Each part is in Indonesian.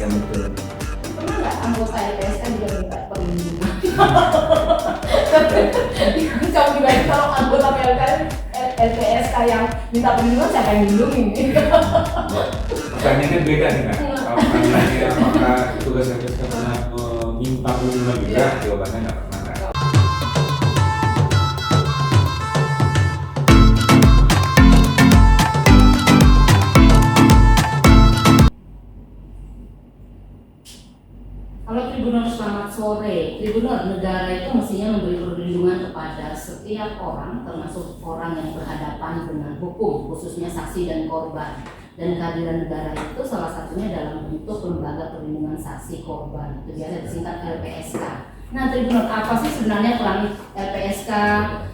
yang betul. Pernah nggak anggota LPSK juga minta perlindungan? Jauh dibanding kalau anggota LPSK yang minta perlindungan, siapa yang dilindungi? Pertanyaannya beda nih Kak. Kalau pertanyaannya apakah tugas LPSK pernah meminta perlindungan juga, jawabannya nggak pernah Kak. Kalau Tribunal selamat sore, Tribunal negara itu mestinya memberi perlindungan kepada setiap orang, termasuk orang yang berhadapan dengan hukum, khususnya saksi dan korban. Dan kehadiran negara itu salah satunya dalam bentuk lembaga perlindungan saksi korban, itu biasa disingkat LPSK. Nah, Tribunal apa sih sebenarnya peran LPSK?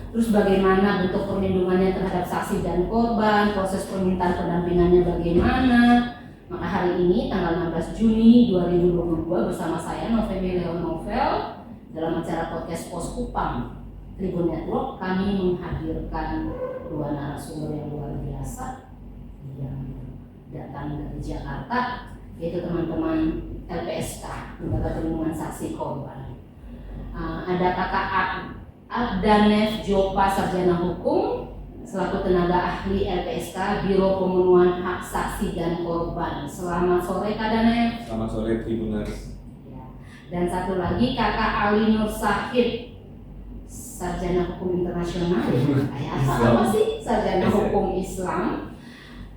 Terus bagaimana bentuk perlindungannya terhadap saksi dan korban? Proses permintaan pendampingannya bagaimana? Maka hari ini tanggal 16 Juni 2022 bersama saya Novemi Leon Novel dalam acara podcast Pos Kupang Tribun Network, kami menghadirkan dua narasumber yang luar biasa yang datang dari Jakarta, yaitu teman-teman LPSK, Lembaga Perlindungan Saksi Korban. Ada Kakak Abdanef Jopa, Sarjana Hukum, selaku tenaga ahli LPSK Biro Pemenuhan Hak Saksi dan Korban. Selamat sore Kak Danef. Selamat sore Tribuners. Ya. Dan satu lagi Kakak Ali Nur Sahid, Sarjana Hukum Internasional. Apa sih? Sarjana Hukum Islam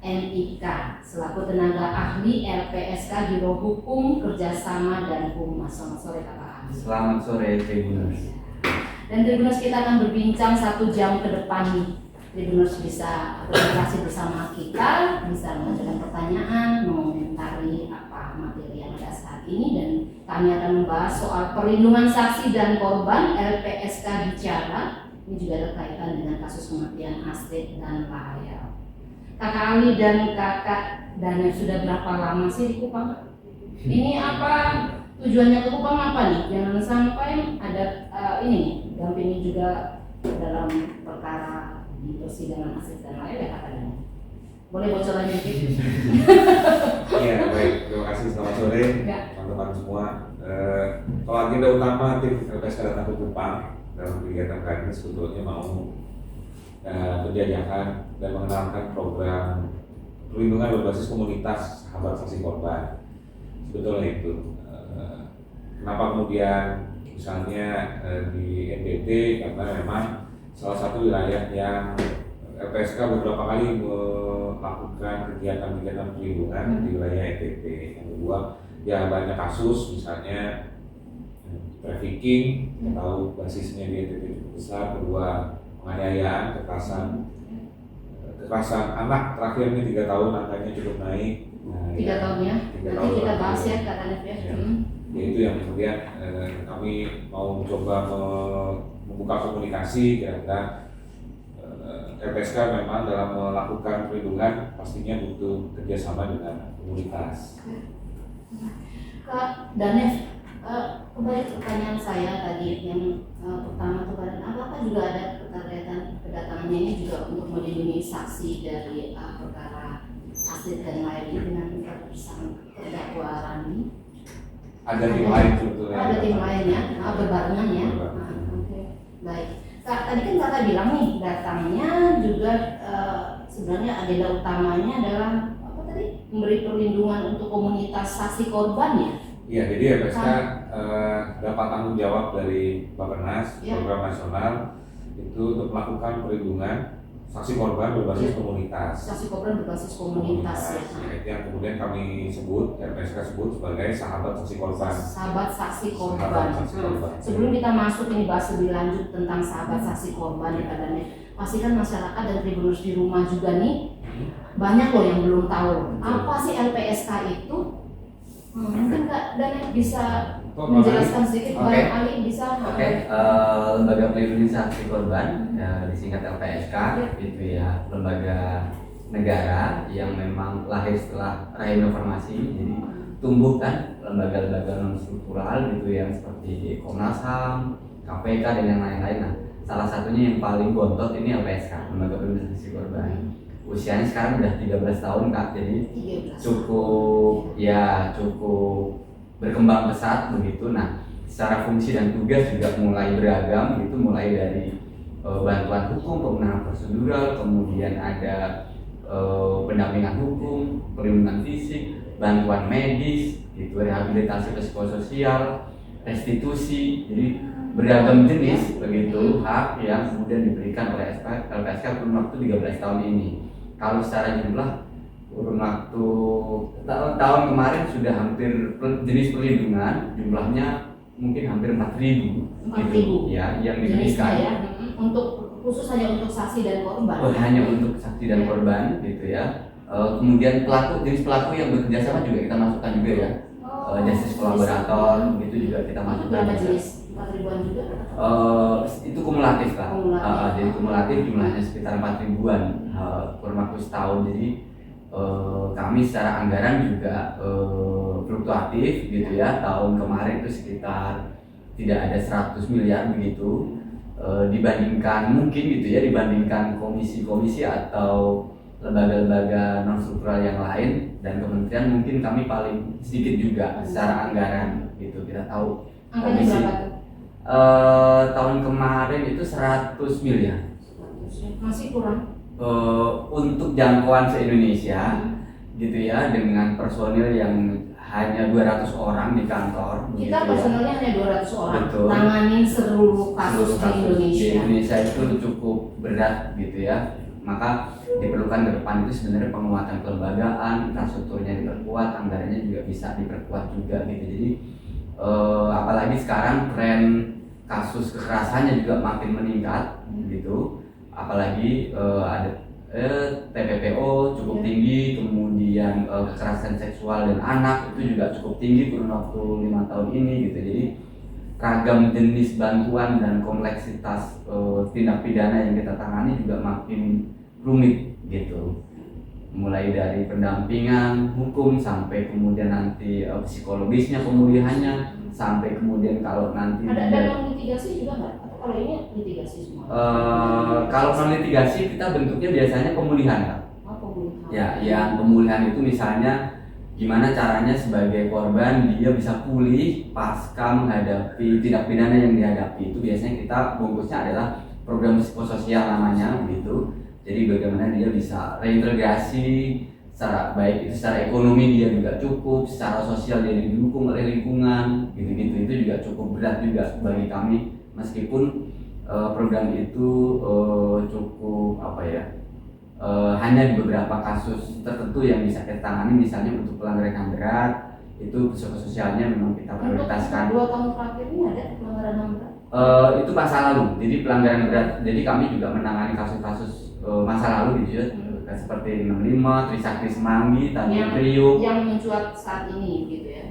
NIK, selaku tenaga ahli LPSK Biro Hukum Kerjasama dan Humas. Selamat sore Kakak Ali. Selamat sore Tribuners. Dan Tribuners, kita akan berbincang 1 jam ke depan nih. Tribuners bisa berinteraksi bersama kita, bisa mengajukan pertanyaan, mengomentari apa materi yang ada saat ini, dan kami akan membahas soal perlindungan saksi dan korban LPSK bicara. Ini juga ada kaitan dengan kasus kematian Astrid dan Rahel. Kakak Ali dan Kakak Danef sudah berapa lama sih di Kupang? Ini apa tujuannya ke Kupang apa nih? Jangan sampai ada ini dampingi juga dalam perkara di persidangan Astrid dan Rahel ya Kakak Danef. Boleh bocoran dikit? Iya baik, terima kasih, selamat sore teman-teman semua. Kalau agenda utama tim LPSK datang ke Kupang dalam kegiatan kali ini sebetulnya mau menjajakan dan mengenalkan program perlindungan berbasis komunitas sahabat saksi korban. Sebetulnya itu. Kenapa kemudian misalnya di NTT, karena memang salah satu wilayah yang LPSK beberapa kali melakukan kegiatan-kegiatan perlindungan di wilayah NTT. Yang kedua, ya banyak kasus misalnya trafficking, kita tahu basisnya di NTT cukup besar. Kedua, penganiayaan, kekerasan anak terakhir ini 3 tahun angkanya cukup naik. 3 tahun ya? Nanti kita bahas ya Kak Danef ya. Ya itu yang kemudian kami mau mencoba membuka komunikasi, kira-kira LPSK memang dalam melakukan perlindungan pastinya butuh kerjasama dengan komunitas. Kak Danef, kembali pertanyaan saya tadi yang pertama kemarin, apakah juga ada kedatangannya ini juga untuk melindungi saksi dari perkara Astrid dan Rahel dengan terdakwa Rani? Ada tim lain sebetulnya. Ada tim lain ya, berbarengan ya. Oke, baik. Kak, tadi kan Kakak bilang nih datangnya juga sebenarnya agenda utamanya adalah apa tadi? Memberi perlindungan untuk komunitas saksi korban ya? Iya, jadi LPSK dapat tanggung jawab dari Bappenas, program nasional itu untuk melakukan perlindungan saksi korban berbasis komunitas. Saksi korban berbasis komunitas ya. Itu yang kemudian kami sebut, LPSK sebut sebagai sahabat saksi korban. Sahabat saksi korban. Sahabat saksi korban. Sebelum kita masuk ini bahas lebih lanjut tentang sahabat saksi korban ya Danef, pastikan masyarakat dan Tribuners di rumah juga nih banyak loh yang belum tahu apa sih LPSK itu. Mungkin Kak Danef bisa menjelaskan sedikit. Bang Ali bisa. Lembaga Pelindungan Saksi Korban, disingkat LPSK, itu ya lembaga negara yang memang lahir setelah rahim reformasi. Jadi tumbuh kan lembaga-lembaga non struktural gitu yang seperti Komnas HAM, KPK dan yang lain-lain. Nah, salah satunya yang paling bontot ini LPSK, Lembaga Pelindungan Saksi Korban. usianya sekarang udah 13 tahun Kak, jadi 13. cukup berkembang pesat begitu. Nah, secara fungsi dan tugas juga mulai beragam gitu, mulai dari bantuan hukum, pemenahan prosedural, kemudian ada pendampingan hukum, perlindungan fisik, bantuan medis, gitu, rehabilitasi psikososial, restitusi, jadi beragam jenis begitu hak yang kemudian diberikan oleh LPSK kurun waktu 13 tahun ini. Kalau secara jumlah kurun waktu tahun kemarin sudah hampir jenis perlindungan jumlahnya mungkin hampir 4.000 gitu, ya yang jenisnya diberikan. ya, untuk khusus hanya untuk saksi dan korban. Hanya untuk saksi dan korban gitu ya. Kemudian jenis pelaku yang bekerja sama juga kita masukkan juga ya. Justice kolaborator gitu juga kita masukkan. Berapa jenis? 4.000-an juga? Itu kumulatif Kak. Jadi kumulatif jumlahnya sekitar 4.000-an kurun waktu setahun. Jadi kami secara anggaran juga fluktuatif gitu ya. Tahun kemarin itu sekitar tidak ada 100 miliar begitu, dibandingkan mungkin gitu ya, dibandingkan komisi-komisi atau lembaga-lembaga non struktural yang lain dan kementerian, mungkin kami paling sedikit juga secara anggaran gitu. Kita tahu anggaran komisi berapa tuh? Tahun kemarin itu 100 miliar. Masih kurang. Untuk jangkauan se-Indonesia gitu ya, dengan personil yang hanya 200 orang di kantor. Kita gitu personelnya hanya 200 orang. Betul. Tanganin seluruh kasus di Indonesia. Di Indonesia itu cukup berat gitu ya. Maka diperlukan ke depan itu sebenarnya penguatan kelembagaan, infrastrukturnya diperkuat, anggarannya juga bisa diperkuat juga gitu. Jadi apalagi sekarang tren kasus kekerasannya juga makin meningkat gitu. Apalagi ada TPPO cukup tinggi, kemudian kekerasan seksual dan anak itu juga cukup tinggi kurun waktu 5 tahun ini gitu. Jadi ragam jenis bantuan dan kompleksitas tindak pidana yang kita tangani juga makin rumit gitu. Mulai dari pendampingan hukum sampai kemudian nanti psikologisnya, pemulihannya, sampai kemudian kalau nanti ada yang litigasi juga nggak? Atau kalau ini litigasi semua? Kalau non litigasi kita bentuknya biasanya pemulihan Kak. Pemulihan. Ya, yang pemulihan itu misalnya gimana caranya sebagai korban dia bisa pulih pasca menghadapi tindak pidana yang dihadapi. Itu biasanya kita bungkusnya adalah program psikososial namanya begitu. Jadi bagaimana dia bisa reintegrasi secara baik itu secara ekonomi dia juga cukup, secara sosial dia didukung oleh lingkungan, gitu-gitu. Itu juga cukup berat juga bagi kami, meskipun program itu cukup hanya di beberapa kasus tertentu yang bisa kita tangani, misalnya untuk pelanggaran HAM berat itu psikososialnya memang kita prioritaskan. 2 tahun terakhir ini ada pelanggaran HAM berat? Itu masa lalu, jadi pelanggaran berat. Jadi kami juga menangani kasus-kasus masa lalu gitu ya, seperti 65, Trisakti Semanggi, Tanjung Priok. Yang mencuat saat ini gitu ya.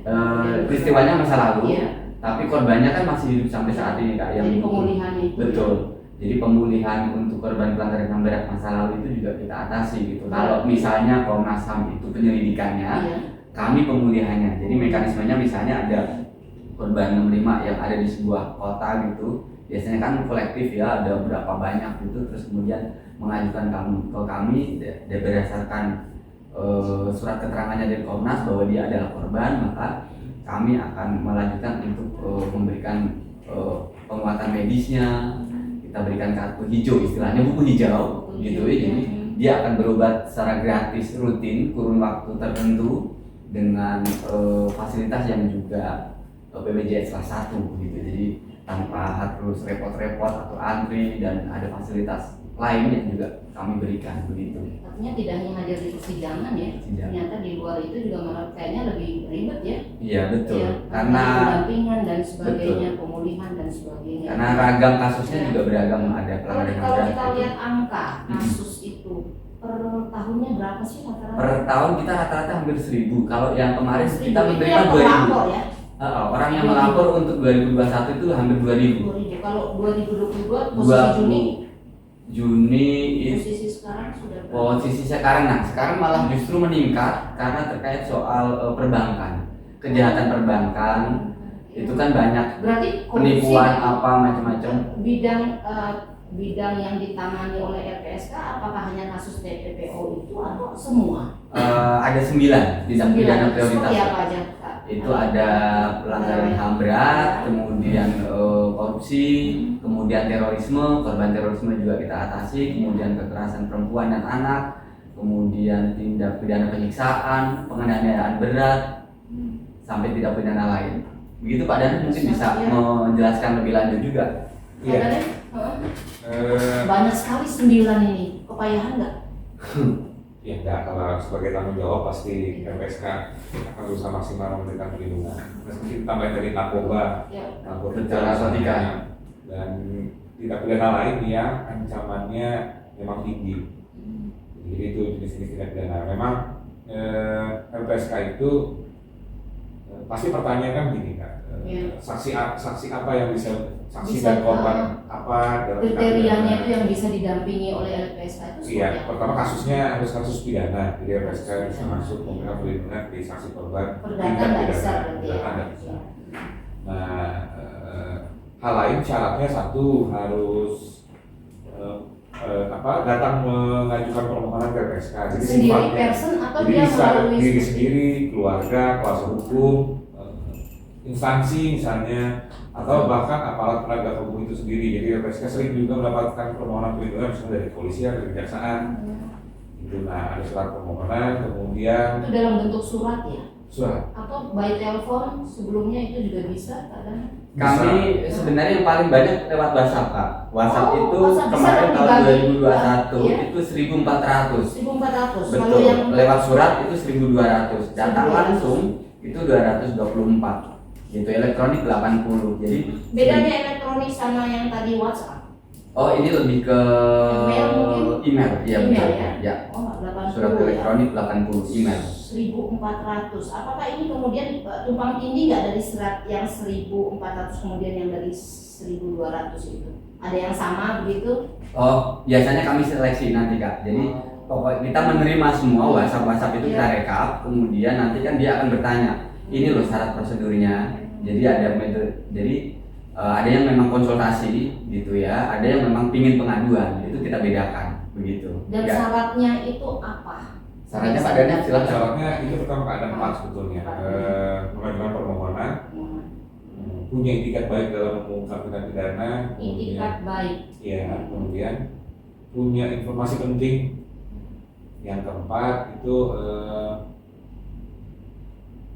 Peristiwanya masa lalu, iya. Tapi korbannya kan masih hidup sampai saat ini Kak. Jadi pemulihan itu. Betul. Jadi pemulihan untuk korban pelanggaran HAM berat masa lalu itu juga kita atasi gitu. Kalau misalnya Komnas HAM itu penyelidikannya, iya. Kami pemulihannya. Jadi mekanismenya misalnya ada korban 65 yang ada di sebuah kota gitu, biasanya kan kolektif ya, ada berapa banyak gitu, terus kemudian mengajukan ke kami berdasarkan surat keterangannya dari Komnas bahwa dia adalah korban, maka kami akan melanjutkan untuk memberikan penguatan medisnya, kita berikan kartu hijau, istilahnya buku hijau gitu ya. Jadi dia akan berobat secara gratis rutin kurun waktu tertentu dengan fasilitas yang juga BPJS kelas 1 gitu. Jadi tanpa harus repot-repot atau antri, dan ada fasilitas lain yang juga kami berikan begitu. Artinya tidak hanya hadir di persidangan ya, ternyata di luar itu juga malah kayaknya lebih ribet ya. Iya betul, ya, karena pendampingan dan sebagainya, betul. Pemulihan dan sebagainya. Karena ragam kasusnya juga beragam, ada pelanggaran Kalau berat. kita lihat angka kasus itu per tahunnya berapa sih rata-rata? Per tahun kita rata-rata hampir 1.000. Kalau yang kemarin kita menerima 2.000 ya. Orang yang melapor untuk 2021 itu hampir 2.000. Kalau 2022 posisi Juni posisi sekarang sudah berapa? Posisi sekarang, nah sekarang malah justru meningkat karena terkait soal perbankan, kejahatan perbankan. Itu kan banyak berarti penipuan apa macam-macam. Bidang bidang yang ditangani oleh LPSK apakah hanya kasus TPPO itu atau semua? Ada 9 tindak pidana prioritas. Seperti apa aja, Kak? Itu ada pelanggaran HAM berat, kemudian korupsi, kemudian terorisme, korban terorisme juga kita atasi, kemudian kekerasan perempuan dan anak, kemudian tindak pidana penyiksaan, penganiayaan berat, sampai tindak pidana lain. Begitu Pak Dan mungkin bisa menjelaskan lebih lanjut juga. Iya. Banyak sekali 9 ini, kepayahan nggak? Ya enggak, kalau sebagai tanggung jawab pasti LPSK akan berusaha maksimal memberikan perlindungan. Mungkin tambahin dari narkoba, narkotika, dan tindak pidana lain yang ancamannya memang tinggi. Jadi itu jenis-jenis tindak pidana. Memang LPSK itu pasti pertanyakan gini Kak, saksi apa yang saksi dan korban apa dalam kriterianya itu yang bisa didampingi oleh LPSK itu? Iya, pertama kasusnya harus kasus pidana, jadi LPSK bisa masuk memberikan perlindungan di saksi korban. Perdata nggak bisa berarti ya? Nggak bisa. Nah, hal lain syaratnya satu harus datang mengajukan permohonan ke LPSK. Jadi sendiri person atau jadi dia bisa melalui diri sendiri, keluarga, kuasa hukum, instansi misalnya, atau bahkan aparat penegak hukum itu sendiri. Jadi LPSK sering juga mendapatkan permohonan perlindungan misalnya dari kepolisian, dari kejaksaan. Itu nah ada surat permohonan, kemudian itu dalam bentuk surat ya? Surat. Atau by telepon sebelumnya itu juga bisa kadang? Kami sebenarnya yang paling banyak lewat WhatsApp Pak. WhatsApp itu WhatsApp kemarin tahun 2021 ya? itu 1.400. 1.400. Betul. Lalu yang Lewat surat itu 1.200. Datang langsung itu 224. Gitu, elektronik 80. Jadi bedanya elektronik sama yang tadi WhatsApp? Oh, ini lebih ke Email mungkin? Email, iya Email betul. ya? Ya. Oh, 80 Surat elektronik 80, email. 1.400. Apakah ini kemudian tumpang tindih nggak dari surat yang 1.400 kemudian yang dari 1.200 itu? Ada yang sama begitu? Oh, biasanya kami seleksi nanti Kak. Jadi pokoknya kita menerima semua WhatsApp itu kita rekap, kemudian nanti kan dia akan bertanya, ini loh syarat prosedurnya. Jadi ada metode, ada yang memang konsultasi gitu ya, ada yang memang pingin pengaduan, itu kita bedakan begitu. Dan Ya. syaratnya itu apa? Syaratnya Pak Daniel silakan. Syaratnya itu pertama ada 4 sebetulnya. Mengajukan permohonan, punya itikat baik dalam mengungkap tindak pidana, Itikat baik. ya, kemudian punya informasi penting. Yang keempat itu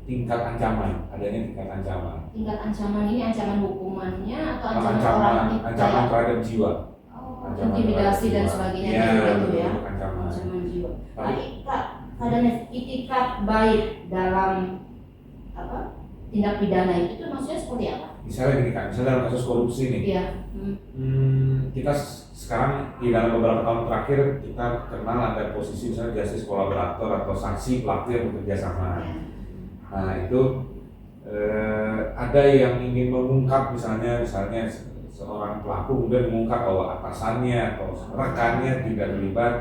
tingkat ancaman, adanya tingkat ancaman. Tingkat ancaman ini ancaman hukumannya atau ancaman orang Ancaman terhadap jiwa. Oh, Ancaman intimidasi dan terhadap sebagainya jiwa. gitu Betul, ya. ancaman. Ancaman jiwa. Tapi- Kak, kadang itikat baik dalam apa? Tindak pidana itu maksudnya seperti apa? Misalnya gini Kak, misalnya dalam kasus korupsi nih, Iya. kita sekarang di dalam beberapa tahun terakhir kita kenal ada posisi misalnya justice kolaborator atau saksi pelaku yang bekerja sama. Nah itu ada yang ingin mengungkap misalnya seorang pelaku kemudian mengungkap bahwa atasannya atau rekannya tidak terlibat,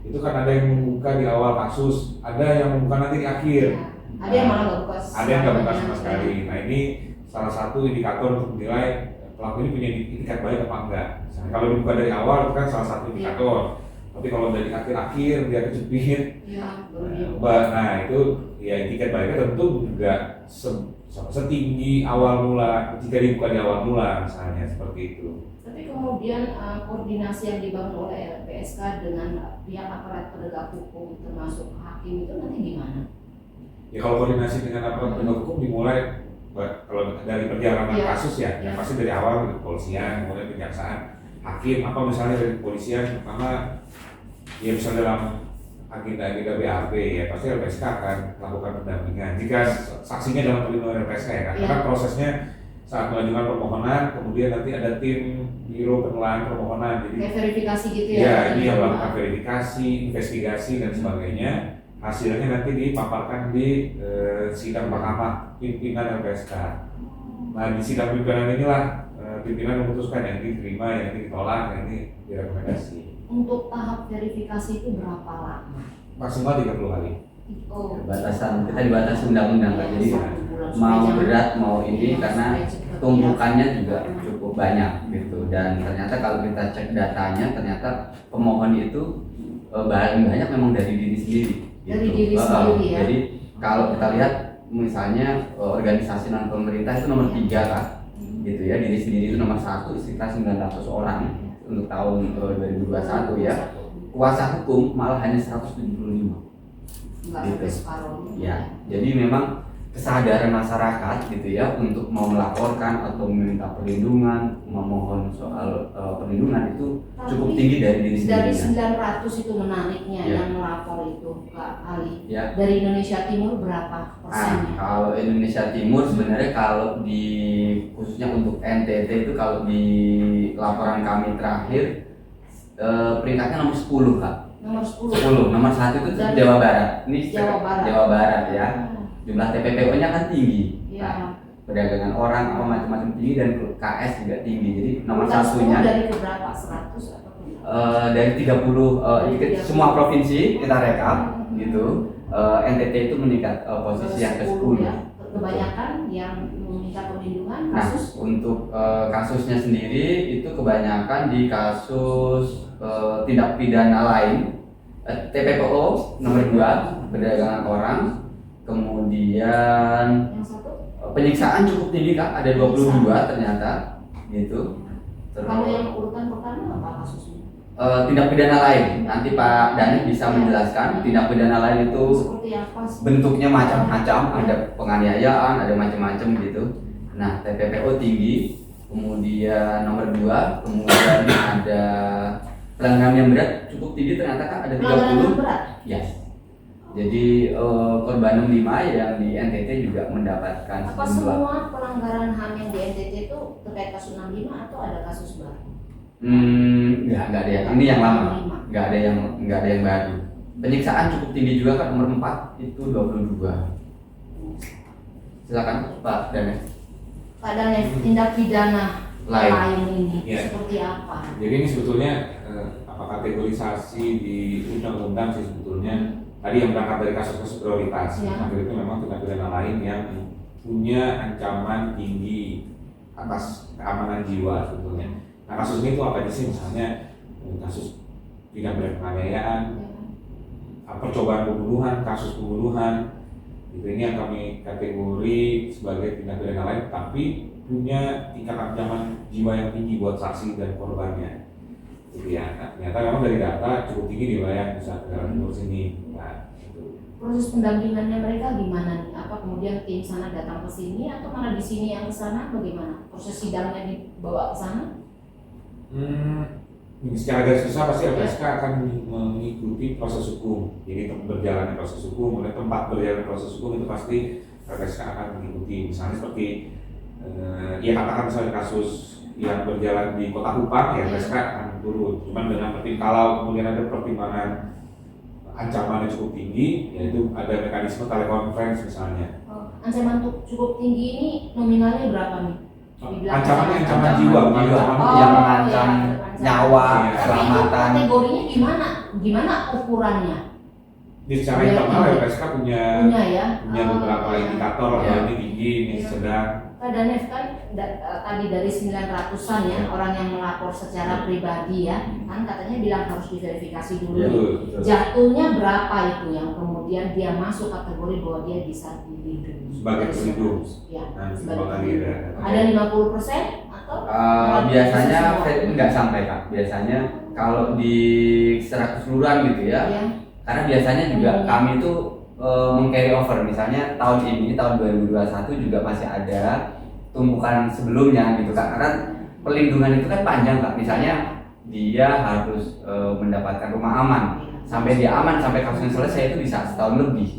itu kan ada yang membuka di awal kasus, ada yang membuka nanti di akhir. Ada yang malah nggak buka. Ada yang nggak buka sama sekali. Nah ini salah satu indikator untuk menilai pelaku ini punya itikat baik apa enggak. Misalnya, kalau dibuka dari awal itu kan salah satu indikator. Tapi kalau dari akhir-akhir dia kejepit, nah itu ya itikat baiknya tentu juga setinggi awal mula jika dibuka di awal mula misalnya seperti itu. Tapi kemudian koordinasi yang dibangun oleh LPSK dengan pihak aparat penegak hukum termasuk hakim itu nanti gimana? Ya kalau koordinasi dengan aparat penegak hukum dimulai kalau dari perjalanan kasus ya, yang pasti dari awal dari kepolisian, kemudian kejaksaan, hakim, apa misalnya dari kepolisian, pertama ya misalnya dalam agenda BAP ya pasti LPSK akan melakukan pendampingan. Jika saksinya dalam perlindungan LPSK ya, karena prosesnya saat mengajukan permohonan, kemudian nanti ada tim biro penilaian permohonan. Jadi kayak verifikasi gitu ya? Ya, ini yang melakukan verifikasi, investigasi dan sebagainya. Hasilnya nanti dipaparkan di sidang mahkamah pimpinan LPSK. Nah di sidang pimpinan inilah pimpinan memutuskan yang ini diterima, yang ini ditolak, yang ini direkomendasi. Untuk tahap verifikasi itu berapa lama? Maksimal 30 hari. Oh, Batasan kita dibatasi undang-undang Pak. Jadi mau berat mau ini karena tumpukannya juga cukup banyak gitu. Dan ternyata kalau kita cek datanya, ternyata pemohon itu paling banyak memang dari diri sendiri. Dari gitu. diri sendiri ya. Jadi kalau kita lihat misalnya organisasi non pemerintah itu nomor 3 kan, gitu ya. Diri sendiri itu nomor 1 sekitar 900 orang untuk tahun 2021 ya. Kuasa hukum malah hanya 175. Enggak Gitu. sampai separuh. Ya, jadi memang kesadaran masyarakat gitu ya untuk mau melaporkan atau meminta perlindungan, memohon soal perlindungan itu cukup tinggi dari diri Dari sendiri. 900 itu menariknya Ya. yang melapor itu Kak Ali. Ya. Dari Indonesia Timur berapa persennya? Kalau Indonesia Timur sebenarnya kalau di khususnya untuk NTT itu kalau di laporan kami terakhir peringkatnya nomor 10 Kak. Nomor 10. 10, nomor 1 itu Dan Jawa Barat. Ini Jawa Barat. Jawa Barat ya. Hmm. Jumlah TPPO-nya kan tinggi. Ya. Perdagangan orang apa macam-macam tinggi dan KS juga tinggi. Jadi nomor Urutan 10 satunya dari berapa? 100 atau berapa? dari 30 semua provinsi kita rekap gitu. NTT itu meningkat posisi yang ke-10 ya. Kebanyakan yang meminta perlindungan Nah, kasus untuk kasusnya sendiri itu kebanyakan di kasus tindak pidana lain, TPPO nomor 2 perdagangan orang, kemudian yang satu. penyiksaan cukup tinggi Kak, ada 22 ternyata gitu. Kalau yang urutan pertama apa kasusnya? Tindak pidana lain, nanti Pak Dani bisa menjelaskan. Tindak pidana lain itu Seperti apa sih? bentuknya macam-macam, ada penganiayaan, ada macam-macam gitu. Nah, TPPO tinggi, kemudian nomor 2, kemudian ada pelanggaran yang berat cukup tinggi ternyata Kak, ada Pelanggaran yang 30. berat. Yes. Jadi korban 65 yang di NTT juga mendapatkan Apa semua pelanggaran HAM yang di NTT itu terkait kasus 65 atau ada kasus baru? Nggak ada yang ini yang lama, nggak ada yang baru. Penyiksaan cukup tinggi juga Kak, nomor 4 itu 22. Silakan Pak Danes. Pak Danes, tindak pidana Lain. lain ini Ya. seperti apa? Jadi ini sebetulnya kategorisasi di undang-undang sih sebetulnya tadi yang berangkat dari kasus-kasus prioritas. Ya. Nah, itu memang tindak pidana lain yang punya ancaman tinggi atas keamanan jiwa sebetulnya. Nah, kasus ini tuh apa aja sih? Misalnya kasus tindak pidana penganiayaan, percobaan pembunuhan, kasus pembunuhan. Itu ini yang kami kategori sebagai tindak pidana lain, tapi punya tingkat ancaman jiwa yang tinggi buat saksi dan korbannya. Gitu ya. Nah, ternyata memang dari data cukup tinggi di wilayah Nusa Tenggara Timur sini. Nah, itu. Proses pendampingannya mereka gimana nih? Apa kemudian tim sana datang ke sini atau malah di sini yang ke sana? Bagaimana? Proses sidangnya dibawa ke sana? Secara garis besar pasti LPSK akan mengikuti proses hukum. Jadi berjalannya proses hukum, kemudian tempat berjalan proses hukum itu pasti LPSK akan mengikuti. Misalnya seperti ya katakan misalnya kasus yang berjalan di Kota Kupang, ya LPSK akan turun. Cuman dengan kalau kemudian ada pertimbangan ancaman yang cukup tinggi, yaitu ada mekanisme telekonferensi misalnya. Ancaman cukup tinggi ini nominalnya berapa nih? Ancamannya ancaman jiwa, bukan ancaman yang mengancam nyawa, Iya. keselamatan. Kategorinya gimana? Gimana ukurannya? Di secara internal LPSK punya ya. beberapa indikator, Ya. ini tinggi, ini Iya. sedang. Pak Danes kan tadi dari 900-an ya orang yang melapor secara pribadi ya, kan katanya bilang harus diverifikasi dulu. Ya, nih. betul. Jatuhnya berapa itu yang kemudian dia masuk kategori bahwa dia bisa dilindungi Sebagai dari pelindung. 900? Ya, Nah, sebagai kembali pelindung. ya. Ada 50% atau? Biasanya Semua? nggak sampai Kak. Biasanya kalau di secara keseluruhan gitu ya. Ya. Karena biasanya juga kami itu meng-carry over, misalnya tahun ini tahun 2021 juga masih ada tumpukan sebelumnya gitu Kak. Karena pelindungan itu kan panjang Kak. Misalnya dia harus mendapatkan rumah aman, sampai dia aman sampai kasusnya selesai itu bisa setahun lebih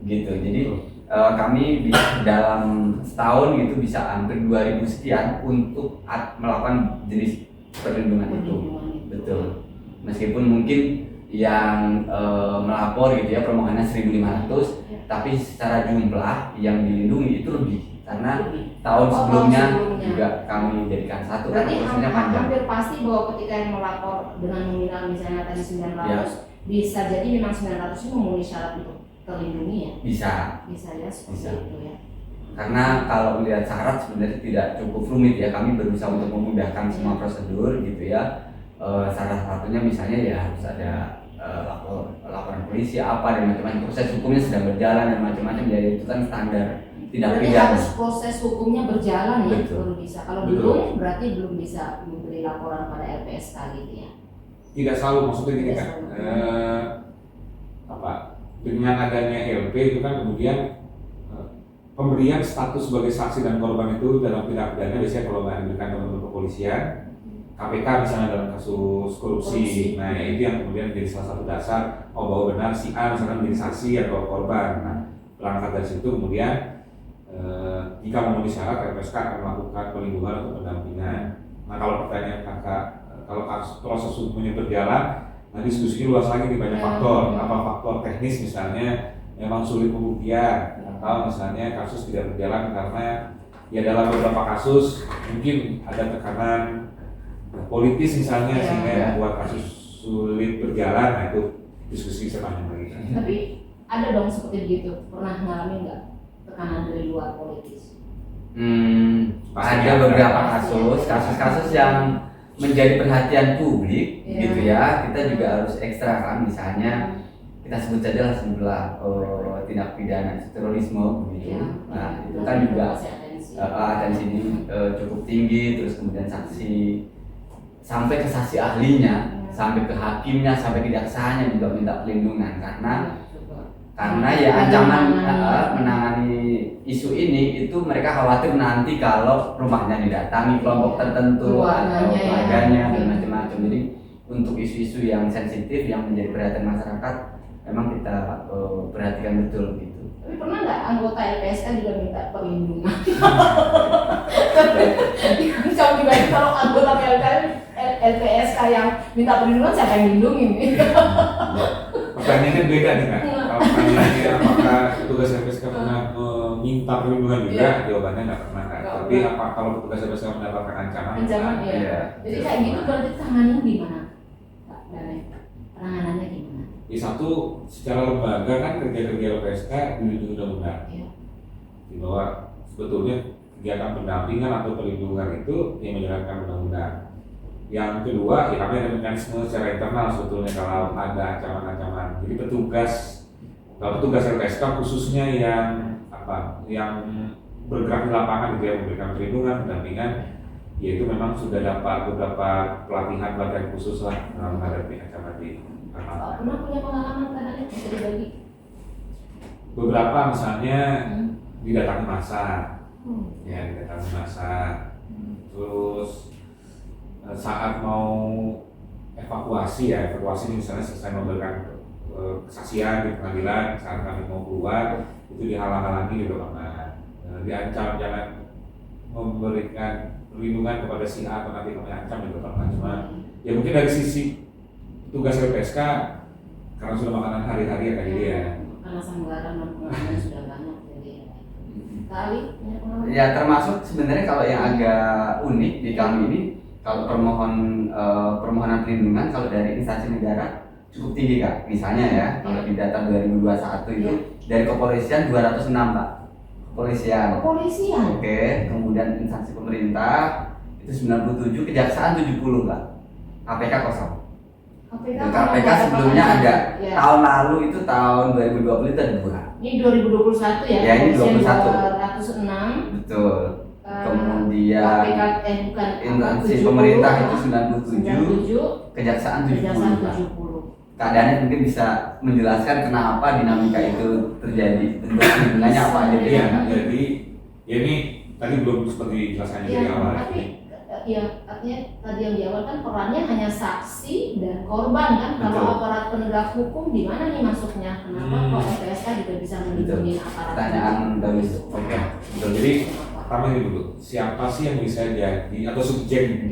gitu. Jadi kami bisa dalam setahun gitu bisa hampir 2000 sekian untuk melakukan jenis perlindungan itu. Betul. Meskipun mungkin yang melapor gitu ya permohonannya 1.500, tapi secara jumlah yang dilindungi itu lebih karena tahun sebelumnya juga kami jadikan satu karena Berarti prosesnya panjang. hampir pasti bahwa ketika yang melapor dengan nominal misalnya tadi 900 Ya. bisa jadi memang 900 itu memenuhi syarat untuk terlindungi ya? Bisa. Bisa ya seperti Bisa. itu ya. Karena kalau melihat syarat sebenarnya tidak cukup rumit ya, kami berusaha untuk memudahkan semua prosedur gitu ya. Salah satunya misalnya ya harus ada laporan polisi apa dan macam-macam, proses hukumnya sedang berjalan dan macam-macam, jadi itu kan standar tindak Berarti pidana. harus proses hukumnya berjalan ya, Betul. baru bisa. Kalau Betul. belum, berarti belum bisa memberi laporan pada LPSK gitu ya. Tidak selalu, maksudnya gini Tidak kan, selalu. dengan adanya LP itu kan kemudian pemberian status sebagai saksi dan korban itu dalam tindak pidana biasanya kalau nggak diberikan teman-teman kepolisian, KPK misalnya dalam kasus korupsi. Nah itu yang kemudian menjadi salah satu dasar bahwa benar si A misalnya menjadi saksi atau korban. Nah berangkat dari situ kemudian jika memenuhi syarat LPSK akan melakukan perlindungan atau pendampingan. Nah kalau pertanyaan kakak, kalau proses hukumnya berjalan, nah diskusi luas lagi nih banyak faktor. Apa faktor teknis misalnya memang sulit pembuktian, atau misalnya kasus tidak berjalan karena ya dalam beberapa kasus mungkin ada tekanan politis misalnya sehingga membuat kasus sulit berjalan. Nah itu diskusi sepanjang lagi. Tapi ada dong seperti begitu, pernah ngalamin nggak tekanan dari luar politis? Ada beberapa kasus yang menjadi perhatian publik gitu ya. Kita juga harus ekstra kan, misalnya kita sebut saja lah sebelah tindak pidana terorisme begitu. Nah itu kan juga atensi ini cukup tinggi, terus kemudian saksi sampai ke saksi ahlinya, sampai ke hakimnya, sampai ke jaksanya juga minta perlindungan karena ya ancaman menangani isu ini itu mereka khawatir nanti kalau rumahnya didatangi kelompok tertentu atau keluarganya dan macam-macam. Jadi untuk isu-isu yang sensitif yang menjadi perhatian masyarakat memang kita perhatikan betul gitu. Tapi pernah nggak anggota LPSK juga minta perlindungan? Kalau dibanding kalau anggota LPSK yang minta perlindungan, siapa yang lindungi? Pertanyaannya beda nih kan. Kalau pertanyaannya apakah petugas LPSK pernah meminta perlindungan juga, jawabannya nggak pernah kan. Tapi apa kalau petugas LPSK mendapatkan ancaman? Ancaman ya. Jadi kayak gitu berarti tangannya gimana? Penanganannya gimana? Satu, secara lembaga kan kerja-kerja LPSK dilindungi undang-undang. Di bawah sebetulnya kegiatan pendampingan atau perlindungan itu yang menjalankan undang-undang. Yang kedua, ya kami ada mekanisme secara internal sebetulnya kalau ada ancaman-ancaman. Jadi kalau petugas LPSK khususnya yang bergerak di lapangan gitu ya, memberikan perlindungan, pendampingan, yaitu memang sudah dapat beberapa pelatihan khusus lah menghadapi ancaman di Pernah punya pengalaman kadang bisa dibagi? Beberapa misalnya didatangi massa, terus saat mau evakuasi ini misalnya selesai memberikan kesaksian di pengadilan, saat kami mau keluar itu dihalang-halangi juga pernah, diancam jangan memberikan perlindungan kepada si A atau nanti kami ancam juga pernah. Cuma ya mungkin dari sisi tugas LPSK karena sudah makanan hari-hari ya kayak gitu ya. Karena sanggaran dan pengalaman sudah banyak jadi kali ya termasuk sebenarnya kalau yang agak unik di kami ini, kalau permohonan perlindungan kalau dari instansi negara cukup tinggi Kak. Misalnya ya, kalau di data 2021 itu dari kepolisian 206 Pak. Kepolisian. Oke, kemudian instansi pemerintah itu 97, kejaksaan 70 Pak. KPK kosong. KPK sebelumnya ada, tahun lalu itu tahun 2020 itu ada 2. Ini 2021 ya? Ya ini 21. 206. Betul. Kemudian instansi 70, pemerintah itu 97, 97, kejaksaan 70. Keadaannya mungkin bisa menjelaskan kenapa dinamika itu terjadi, bentuk perlindungannya apa aja ya. Jadi ya ini tadi belum seperti dijelaskan dari awal. Ya, artinya tadi yang di awal kan perannya hanya saksi dan korban kan. Kalau aparat penegak hukum di mana nih masuknya? Kenapa kok LPSK juga bisa melindungi aparat? Pertanyaan bagus. Oke. Jadi pertama ini dulu, siapa sih yang bisa jadi atau subjek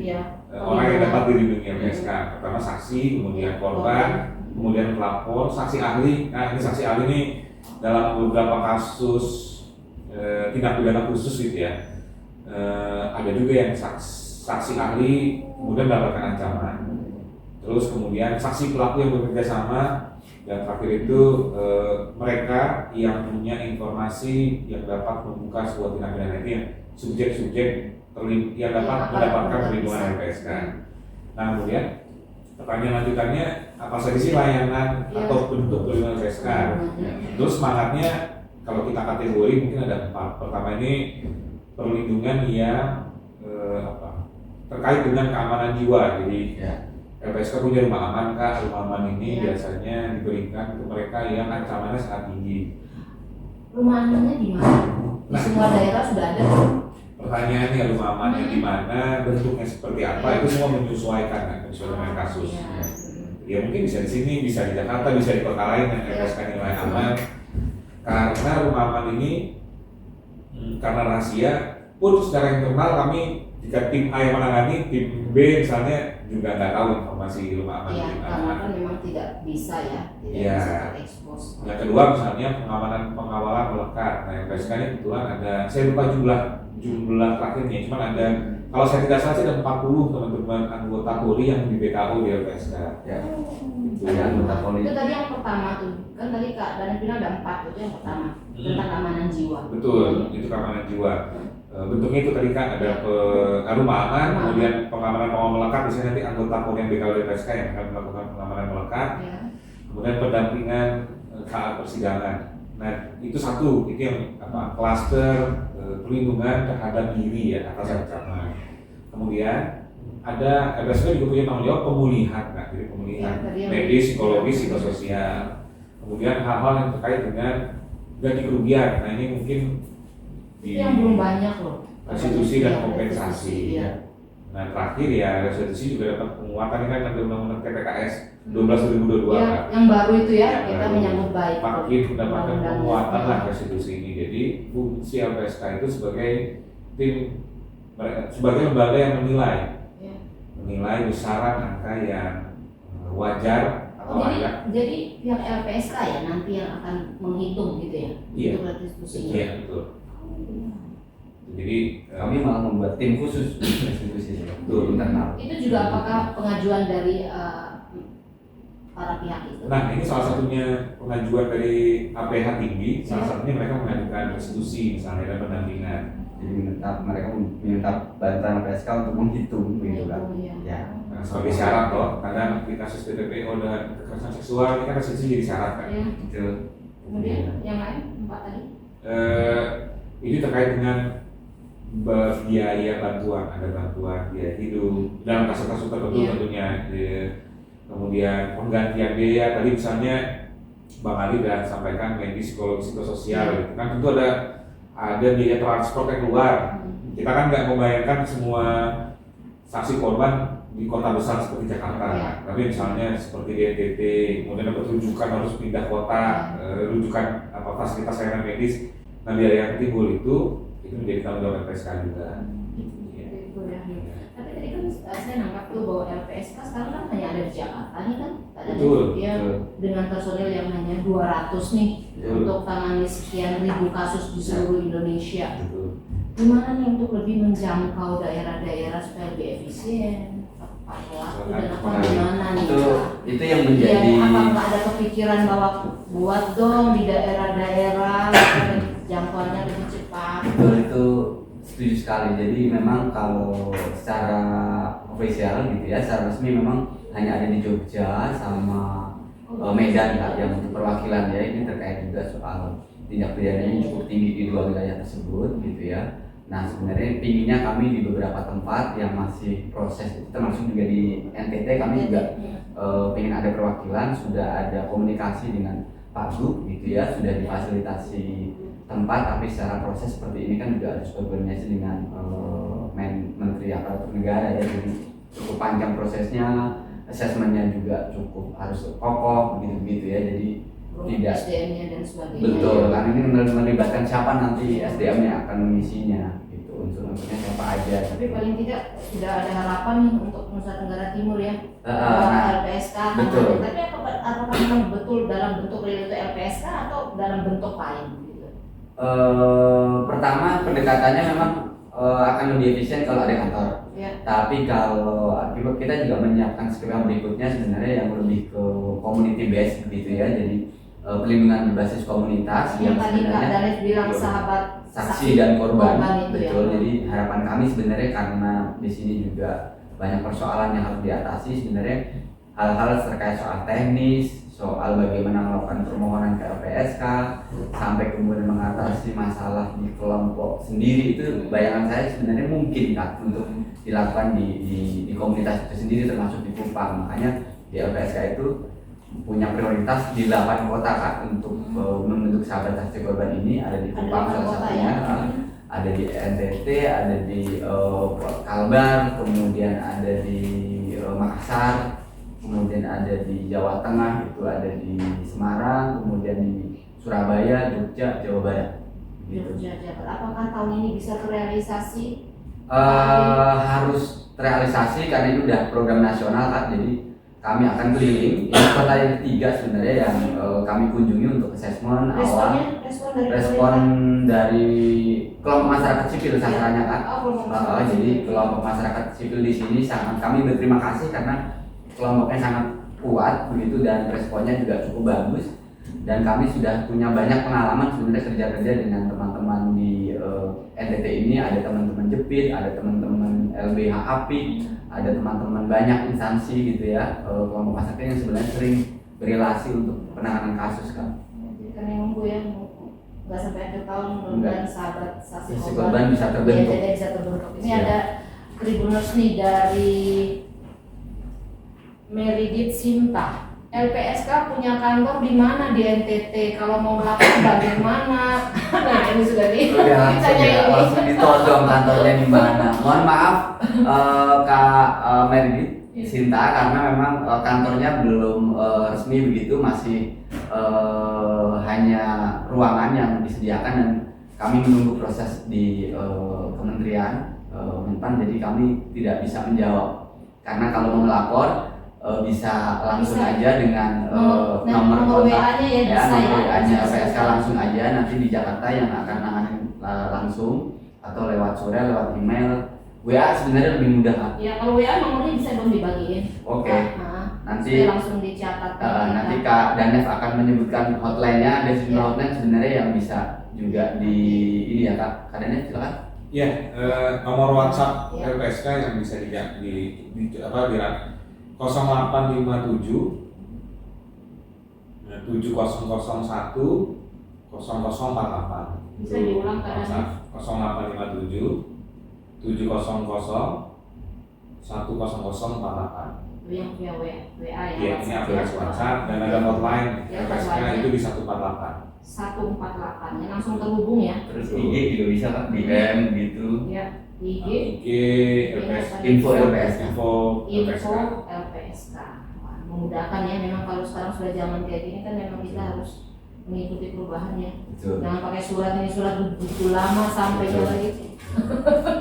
orang yang dapat dilindungi LPSK? Pertama saksi, kemudian korban, kemudian pelapor, saksi ahli. Nah ini saksi ahli ini dalam beberapa kasus tindak pidana khusus gitu ya. Ada juga yang saksi ahli kemudian mendapatkan ancaman. Terus kemudian saksi pelaku yang bekerja sama Dan terakhir itu mereka yang punya informasi yang dapat membuka sebuah tindak pidana itu yang subjek-subjek yang dapat mendapatkan perlindungan LPSK. Nah kemudian pertanyaan lanjutannya, apa saja sih layanan atau bentuk perlindungan LPSK? Terus semangatnya kalau kita kategori mungkin ada 4. Pertama ini perlindungan yang terkait dengan keamanan jiwa. Jadi LPSK punya rumah aman kah? Rumah aman ini biasanya diberikan ke mereka yang ancamannya sangat tinggi. Rumah amannya di mana? Di semua daerah sudah ada. Pertanyaannya rumah amannya di mana, bentuknya seperti apa, itu semua menyesuaikan dengan kasus. Ya mungkin bisa di sini, bisa di Jakarta, bisa di kota lain yang LPSK nilai aman. Karena rumah aman ini karena rahasia pun secara internal kami jika tim A yang menangani, tim B misalnya juga nggak tahu informasi rumah aman di mana. Karena kan memang tidak bisa tidak bisa terekspos. Yang kedua misalnya pengawalan melekat. Nah LPSK ini kebetulan ada, saya lupa jumlah terakhirnya, cuman ada, kalau saya tidak salah sih ada 40 teman-teman anggota Polri yang di BKO di LPSK. Ada anggota Polri. Itu tadi yang pertama tuh, kan tadi Kak Dani bilang ada 4, itu yang pertama tentang keamanan jiwa. Betul, itu keamanan jiwa. Bentuknya itu tadi kan ada rumah aman, kemudian pengamanan melekat, biasanya nanti anggota Polri yang BKO di LPSK yang akan melakukan pengamanan melekat. Kemudian pendampingan saat persidangan. Nah itu satu, itu yang klaster perlindungan terhadap diri atas ancaman. Kemudian ada LPSK juga punya tanggung jawab pemulihan, jadi pemulihan medis, psikologis, psikososial. Kemudian hal-hal yang terkait dengan ganti kerugian. Nah ini mungkin yang belum banyak loh. Restitusi dan kompensasi. Nah terakhir ya restitusi juga dapat penguatan, kan ada undang-undang TPKS 12/2022 yang baru itu kita menyambut baik. Makin mendapatkan penguatan lah restitusi ini. Jadi fungsi LPSK itu sebagai tim, sebagai lembaga yang menilai besaran angka yang wajar atau layak. Jadi pihak LPSK nanti yang akan menghitung gitu untuk restitusinya. Iya betul. Jadi kami malah membuat tim khusus restitusi internal. Itu juga apakah pengajuan dari para pihak itu? Nah ini salah satunya pengajuan dari APH tinggi, salah satunya mereka mengajukan restitusi misalnya dan pendampingan. Jadi mereka meminta bantuan LPSK untuk menghitung begitu kan? Nah, sebagai syarat loh, karena di kasus TPPO dan kekerasan seksual ini kan restitusi jadi syarat kan? Betul. Kemudian yang lain 4 tadi? Ini terkait dengan biaya bantuan, ada bantuan biaya hidup dalam kasus-kasus tertentu tentunya. Kemudian penggantian biaya tadi misalnya Bang Ali sudah sampaikan medis, psikologis, psikososial gitu kan, tentu ada biaya transport yang keluar. Kita kan nggak membayangkan semua saksi korban di kota besar seperti Jakarta, tapi misalnya seperti di NTT, kemudian dapat rujukan harus pindah kota, rujukan fasilitas layanan medis. Nah biaya yang timbul itu menjadi tanggung jawab LPSK juga. Tapi tadi kan saya nangkap tuh bahwa LPSK sekarang kan hanya ada di Jakarta nih kan, dengan personil yang hanya 200 nih untuk tangani sekian ribu kasus di seluruh Indonesia. Gimana nih untuk lebih menjangkau daerah-daerah supaya lebih efisien? Gimana nih? Itu yang menjadi. Apa nggak ada kepikiran bahwa buat dong di daerah-daerah jangkauannya lebih cepat? Betul, itu setuju sekali. Jadi memang kalau secara ofisial secara resmi memang hanya ada di Jogja sama Medan yang untuk perwakilan ini terkait juga soal tindak pidana yang cukup tinggi di 2 wilayah tersebut Nah sebenarnya pinginnya kami di beberapa tempat yang masih proses, termasuk juga di NTT kami juga ingin ada perwakilan, sudah ada komunikasi dengan Pak Gub sudah difasilitasi tempat, tapi secara proses seperti ini kan juga harus berkoordinasi dengan Menteri Aparatur Negara jadi cukup panjang prosesnya, asesmennya juga cukup harus kokoh begitu jadi tidak SDM-nya dan sebagainya. Betul, karena ini melibatkan siapa nanti SDM-nya akan mengisinya unsur-unsurnya siapa aja. Tapi paling tidak sudah ada harapan nih untuk Nusa Tenggara Timur LPSK. Betul. Tapi apakah memang betul dalam bentuk real itu LPSK atau dalam bentuk lain? Pertama pendekatannya memang akan lebih efisien kalau ada kantor. Ya. Tapi kalau kita juga menyiapkan skema berikutnya sebenarnya yang lebih ke community based gitu ya. Jadi pelindungan berbasis komunitas Yang tadi Kak sebenarnya Danes bilang betul. sahabat Saksi dan korban, itu betul. ya. Jadi harapan kami sebenarnya karena di sini juga banyak persoalan yang harus diatasi, sebenarnya hal-hal terkait soal teknis, soal bagaimana melakukan permohonan ke LPSK, sampai kemudian mengatasi masalah di kelompok sendiri, itu bayangan saya sebenarnya mungkin Kak untuk dilakukan di komunitas itu sendiri, termasuk di Kupang. Makanya di LPSK itu punya prioritas di 8 kota Kak untuk membentuk sahabat saksi korban ini. Ada di Kupang Ada 8 salah kota, satunya, ya. ada di NTT, ada di Kalbar, kemudian ada di Makassar, kemudian ada di Jawa Tengah, itu ada di Semarang, kemudian di Surabaya, Jogja, Jawa Barat. Gitu. Apakah tahun ini bisa terrealisasi? Harus terrealisasi karena ini udah program nasional Kak. Jadi kami akan keliling. Ini kota yang ketiga sebenarnya yang kami kunjungi untuk asesmen awal. Respon dari kelompok masyarakat sipil sasarannya Kak. Jadi kelompok masyarakat sipil di sini sangat kami berterima kasih karena kelompoknya sangat kuat begitu dan responnya juga cukup bagus. Dan kami sudah punya banyak pengalaman sebenarnya kerja-kerja dengan teman-teman di NTT ini. Ada teman-teman Jepit, ada teman-teman LBH API, ada teman-teman banyak instansi gitu ya, kelompok masyarakat yang sebenarnya sering berrelasi untuk penanganan kasus kan. Jadi kami nunggu ya, nggak sampai akhir tahun mudah-mudahan sahabat saksi korban bisa terbentuk. Ya, bisa terbentuk. Ini Siap. ada Tribuners nih dari Meridit Sinta. LPSK punya kantor di mana di NTT? Kalau mau melapor bagaimana? Nah ini sudah langsung ditodong kantornya di mana. Mohon maaf Kak Meridit Sinta karena memang kantornya belum resmi begitu, masih hanya ruangan yang disediakan dan kami menunggu proses di Kementerian Menpan, jadi kami tidak bisa menjawab. Karena kalau mau melapor bisa langsung aja dengan nomor WA-nya ya, nomor WA-nya LPSK langsung aja, nanti di Jakarta yang akan nanganin langsung, atau lewat sore, lewat email. WA sebenarnya lebih mudah Kak. Ya kalau WA nomornya bisa dong dibagiin. Oke. Nanti langsung dicatat. nanti Kak Danef akan menyebutkan hotline-nya, ada sejumlah hotline sebenarnya yang bisa juga di ini ya Kak. Kak Danef silakan. Ya, nomor WhatsApp Ya. LPSK yang bisa di 0857 7001 0048. Bisa diulang Kak. 0857 700 10048. Yang via WA ya. Iya, ini aplikasi WhatsApp dan ada hotline Ya, LPSK hotline-nya. itu di 148. 148 ya, langsung terhubung ya. Terus IG juga bisa Kak, DM gitu. Ya, IG IG LPSK, Info LPSK. info info LPSK. LPSK. Wah, memudahkan ya, memang kalau sekarang sudah zaman kayak gini kan memang kita harus mengikuti perubahannya. Betul. Jangan pakai surat, ini surat begitu lama sampai Betul. lagi.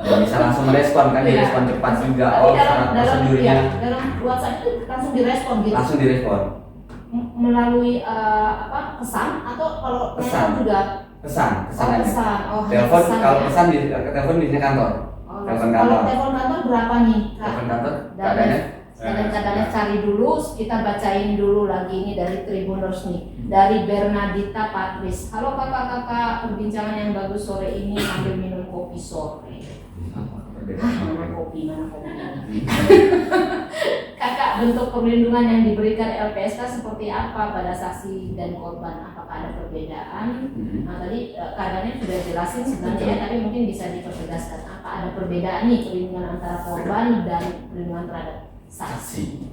Dan bisa langsung merespon kan, Iya. direspon cepat juga. Tapi Oh, dalam syarat prosedurnya dalam WhatsApp itu langsung direspon gitu. langsung direspon. Melalui pesan atau kalau Pesan. telepon juga Pesan aja. pesan. Oh, hanya Telepon pesan kalau ya. pesan di telepon di kantor. Oh, telepon kalau kantor. telepon kantor berapa nih Kak? Telepon kantor Dan keadaannya kadang-kadang cari dulu, kita bacain dulu lagi ini dari Tribuners nih, dari Bernadita Patris. Halo kakak-kakak, perbincangan yang bagus sore ini sambil minum kopi sore. Mana kopi ini. Kakak, bentuk perlindungan yang diberikan LPSK seperti apa pada saksi dan korban? Apakah ada perbedaan? Nah, tadi keadaannya sudah jelasin sebenarnya, tapi mungkin bisa dipertegaskan. Apa ada perbedaan nih perlindungan antara korban dan perlindungan terhadap saksi?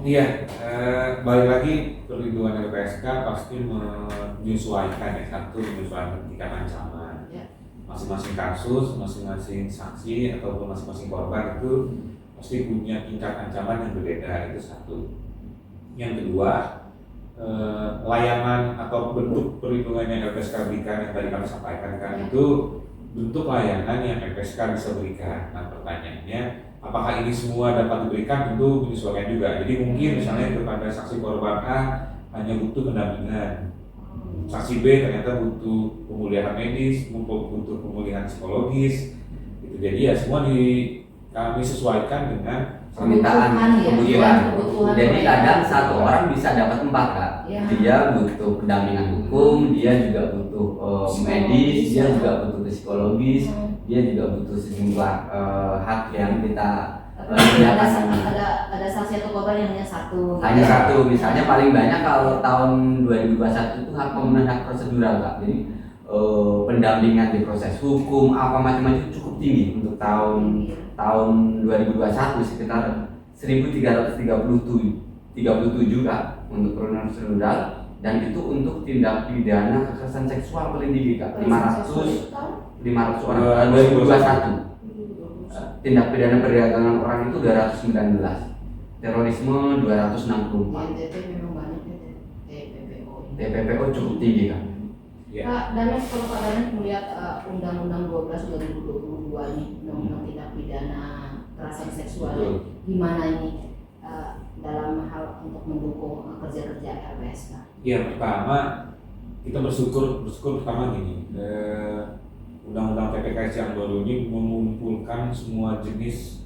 Iya, balik lagi perlindungan LPSK pasti menyesuaikan menyesuaikan tingkat ancaman. Ya. Masing-masing kasus, masing-masing saksi ataupun masing-masing korban itu pasti punya tingkat ancaman yang berbeda, itu satu. Yang kedua, layanan atau bentuk perlindungan yang LPSK berikan yang tadi kami sampaikan kan itu bentuk layanan yang LPSK bisa berikan. Nah pertanyaannya, apakah ini semua dapat diberikan? Tentu menyesuaikan juga. Jadi mungkin misalnya kepada saksi korban A hanya butuh pendampingan, saksi B ternyata butuh pemulihan medis, butuh pemulihan psikologis, Jadi ya semua kami sesuaikan dengan permintaan kebutuhan ya, kebutuhan. Jadi kadang satu orang bisa dapat 4 Kak. Ya. Dia butuh pendampingan hukum, dia juga butuh medis, dia juga butuh psikologis, dia juga butuh sejumlah hak yang kita ada saksi atau korban yang hanya satu. Hanya satu, misalnya paling banyak kalau tahun 2021 itu hak pemenuhan hak prosedural Kak. Jadi pendampingan di proses hukum apa macam-macam cukup tinggi untuk tahun 2021 sekitar 1.337 Kak untuk pemenuhan prosedural, dan itu untuk tindak pidana kekerasan seksual paling tinggi Kak, 500 orang 2021. Tindak pidana perdagangan orang itu 219, terorisme 264. NTT memang banyak ya, TPPO. TPPO cukup tinggi Kak. ya. Pak Danes, kalau Pak Danes melihat Undang-Undang 12 2022 ini, Undang-Undang Tindak Pidana Kekerasan Seksual, gimana ini dalam hal untuk mendukung kerja-kerja LPSK? Ya, pertama kita bersyukur pertama gini, Undang-Undang PPKS yang baru ini mengumpulkan semua jenis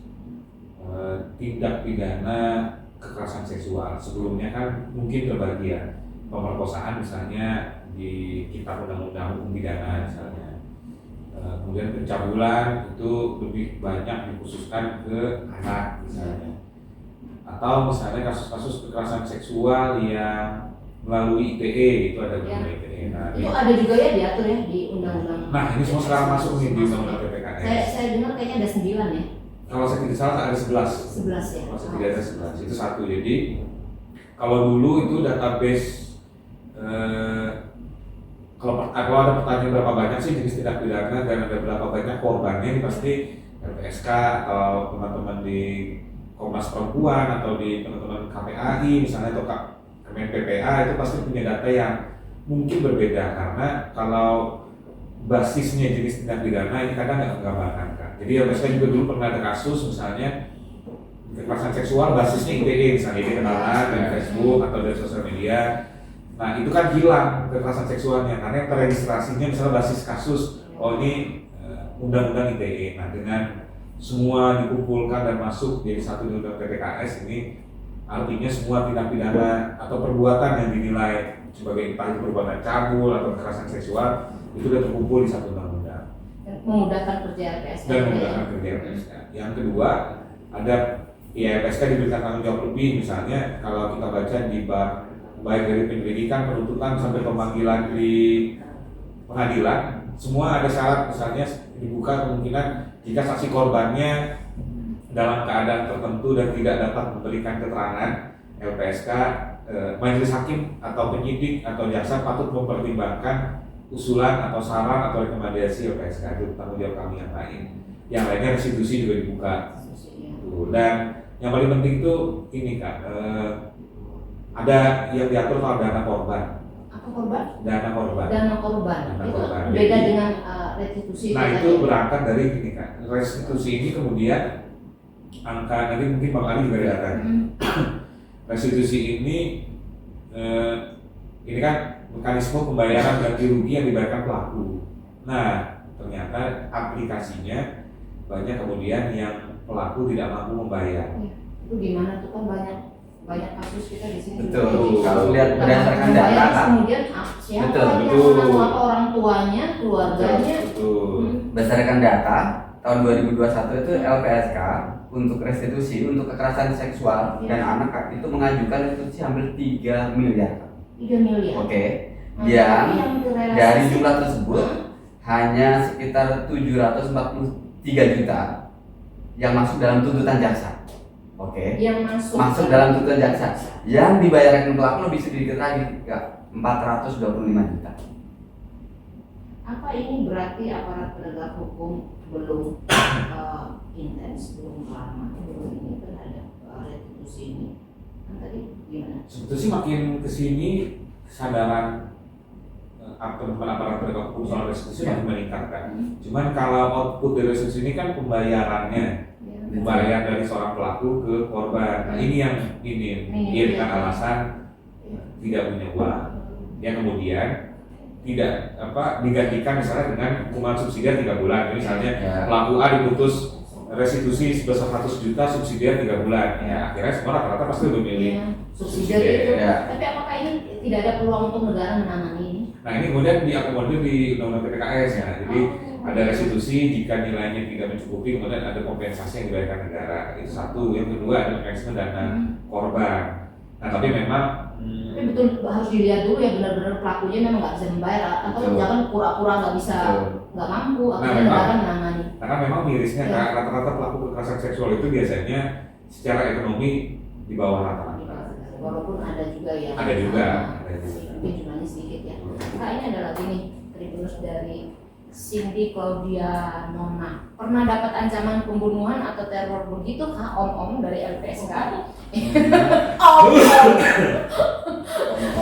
tindak pidana kekerasan seksual. Sebelumnya kan mungkin terbagi ya, pemerkosaan misalnya di kitab undang-undang hukum pidana misalnya, kemudian pencabulan itu lebih banyak dikhususkan ke anak misalnya, atau misalnya kasus-kasus kekerasan seksual yang melalui ITE, itu ada Ya. ITE. Nah, Itu ada juga ya diatur ya di Undang-Undang. nah ini semua sekarang masuk nih di Undang-Undang PPKS. Saya dengar kayaknya ada 9 ya. Kalau saya tidak salah ada 11. 11 ya. Kalau saya tidak ada 11, itu satu. Jadi kalau dulu itu database kalau ada pertanyaan berapa banyak sih jenis tindak pidana dan ada berapa banyak korbannya, ini pasti LPSK atau teman-teman di Komnas Perempuan atau di teman-teman KPAI misalnya atau Kemen PPA itu pasti punya data yang mungkin berbeda, karena kalau basisnya jenis tindak pidana ini kadang nggak menggambarkan kan. Jadi LPSK juga dulu pernah ada kasus misalnya kekerasan seksual basisnya ITE misalnya, ini kenalan dari Facebook atau dari sosial media. Nah itu kan hilang kekerasan seksualnya karena terregistrasinya misalnya basis kasus, oh ini undang-undang ITE. Nah dengan semua dikumpulkan dan masuk jadi satu di undang PPKS ini, artinya semua tindak pidana atau perbuatan yang dinilai sebagai entah itu perbuatan cabul atau kekerasan seksual itu sudah terkumpul di satu undang-undang. Memudahkan kerja LPSK. Dan memudahkan kerja LPSK. Yang kedua ada LPSK diberikan tanggung jawab lebih, misalnya kalau kita baca di bab baik dari penyelidikan, penuntutan sampai pemanggilan di pengadilan, semua ada syarat misalnya dibuka kemungkinan jika saksi korbannya dalam keadaan tertentu dan tidak dapat memberikan keterangan, LPSK, majelis hakim atau penyidik atau jaksa patut mempertimbangkan usulan atau saran atau rekomendasi LPSK. Itu tanggung jawab kami yang lain. Yang lainnya restitusi juga dibuka. Dan yang paling penting itu ini Kak, ada yang diatur soal dana korban. Apa korban? Dana korban. Dana korban. Dana Itu korban. beda Jadi, dengan restitusi. Nah tadi. itu berangkat dari gini Kak, restitusi ini kemudian angka nanti mungkin Bang Ali juga ada datanya. Restitusi ini kan mekanisme pembayaran ganti rugi yang dibayarkan pelaku. Nah ternyata aplikasinya banyak kemudian yang pelaku tidak mampu membayar. Itu gimana tuh kan banyak kasus kita di sini. Betul. Kalau lihat berdasarkan data bayar, Kak. kemudian siapa Betul, yang betul. menanggung, apa orang tuanya, keluarganya. Betul. Berdasarkan data tahun 2021 itu LPSK untuk restitusi untuk kekerasan seksual Ya. dan anak Kak, itu mengajukan restitusi hampir 3 miliar Kak. 3 miliar. Oke. Nah, Yang tapi yang direlasi- dari jumlah tersebut hanya sekitar 743 juta yang masuk dalam tuntutan jaksa. Oke. yang Masuk dalam tuntutan jaksa. Yang dibayarkan pelaku lebih sedikit lagi, Kak. 425 juta. Apa ini berarti aparat penegak hukum belum intens, belum lama, belum ini terhadap restitusi ini? Kan tadi gimana? Sebetulnya sih makin kesini kesadaran teman-teman aparat penegak hukum soal restitusi makin meningkat kan. Cuman kalau output dari restitusi ini kan pembayarannya, Ya. pembayaran dari seorang pelaku ke korban. Nah ini yang dia dengan alasan tidak punya uang. Ya kemudian tidak digantikan misalnya dengan hukuman subsidiar 3 bulan. Jadi misalnya Ya. pelaku A diputus restitusi sebesar 100 juta, subsidiar 3 bulan. Ya akhirnya semua rata-rata pasti lebih milih Iya, subsidiar itu. Ya. Tapi apakah ini tidak ada peluang untuk negara menangani ini? Nah ini kemudian diakomodir di Undang-Undang PPKS ya. Jadi ada restitusi jika nilainya tidak mencukupi, kemudian ada kompensasi yang dibayarkan negara. Itu satu. Yang kedua ada mekanisme dana korban. Nah tapi memang Tapi betul harus dilihat dulu ya benar-benar pelakunya memang nggak bisa membayar atau Betul. jangan pura-pura nggak bisa, Betul. nggak mampu, Nah, akhirnya memang. negara menangani. karena memang mirisnya Ya. rata-rata pelaku kekerasan seksual itu biasanya secara ekonomi di bawah rata-rata. Walaupun ada juga ya. Ada juga. Tapi jumlahnya sedikit ya. Nah ini ada lagi nih tribunus dari Cindy Claudia Nona. Pernah dapat ancaman pembunuhan atau teror begitu kah om-om dari LPSK? Om.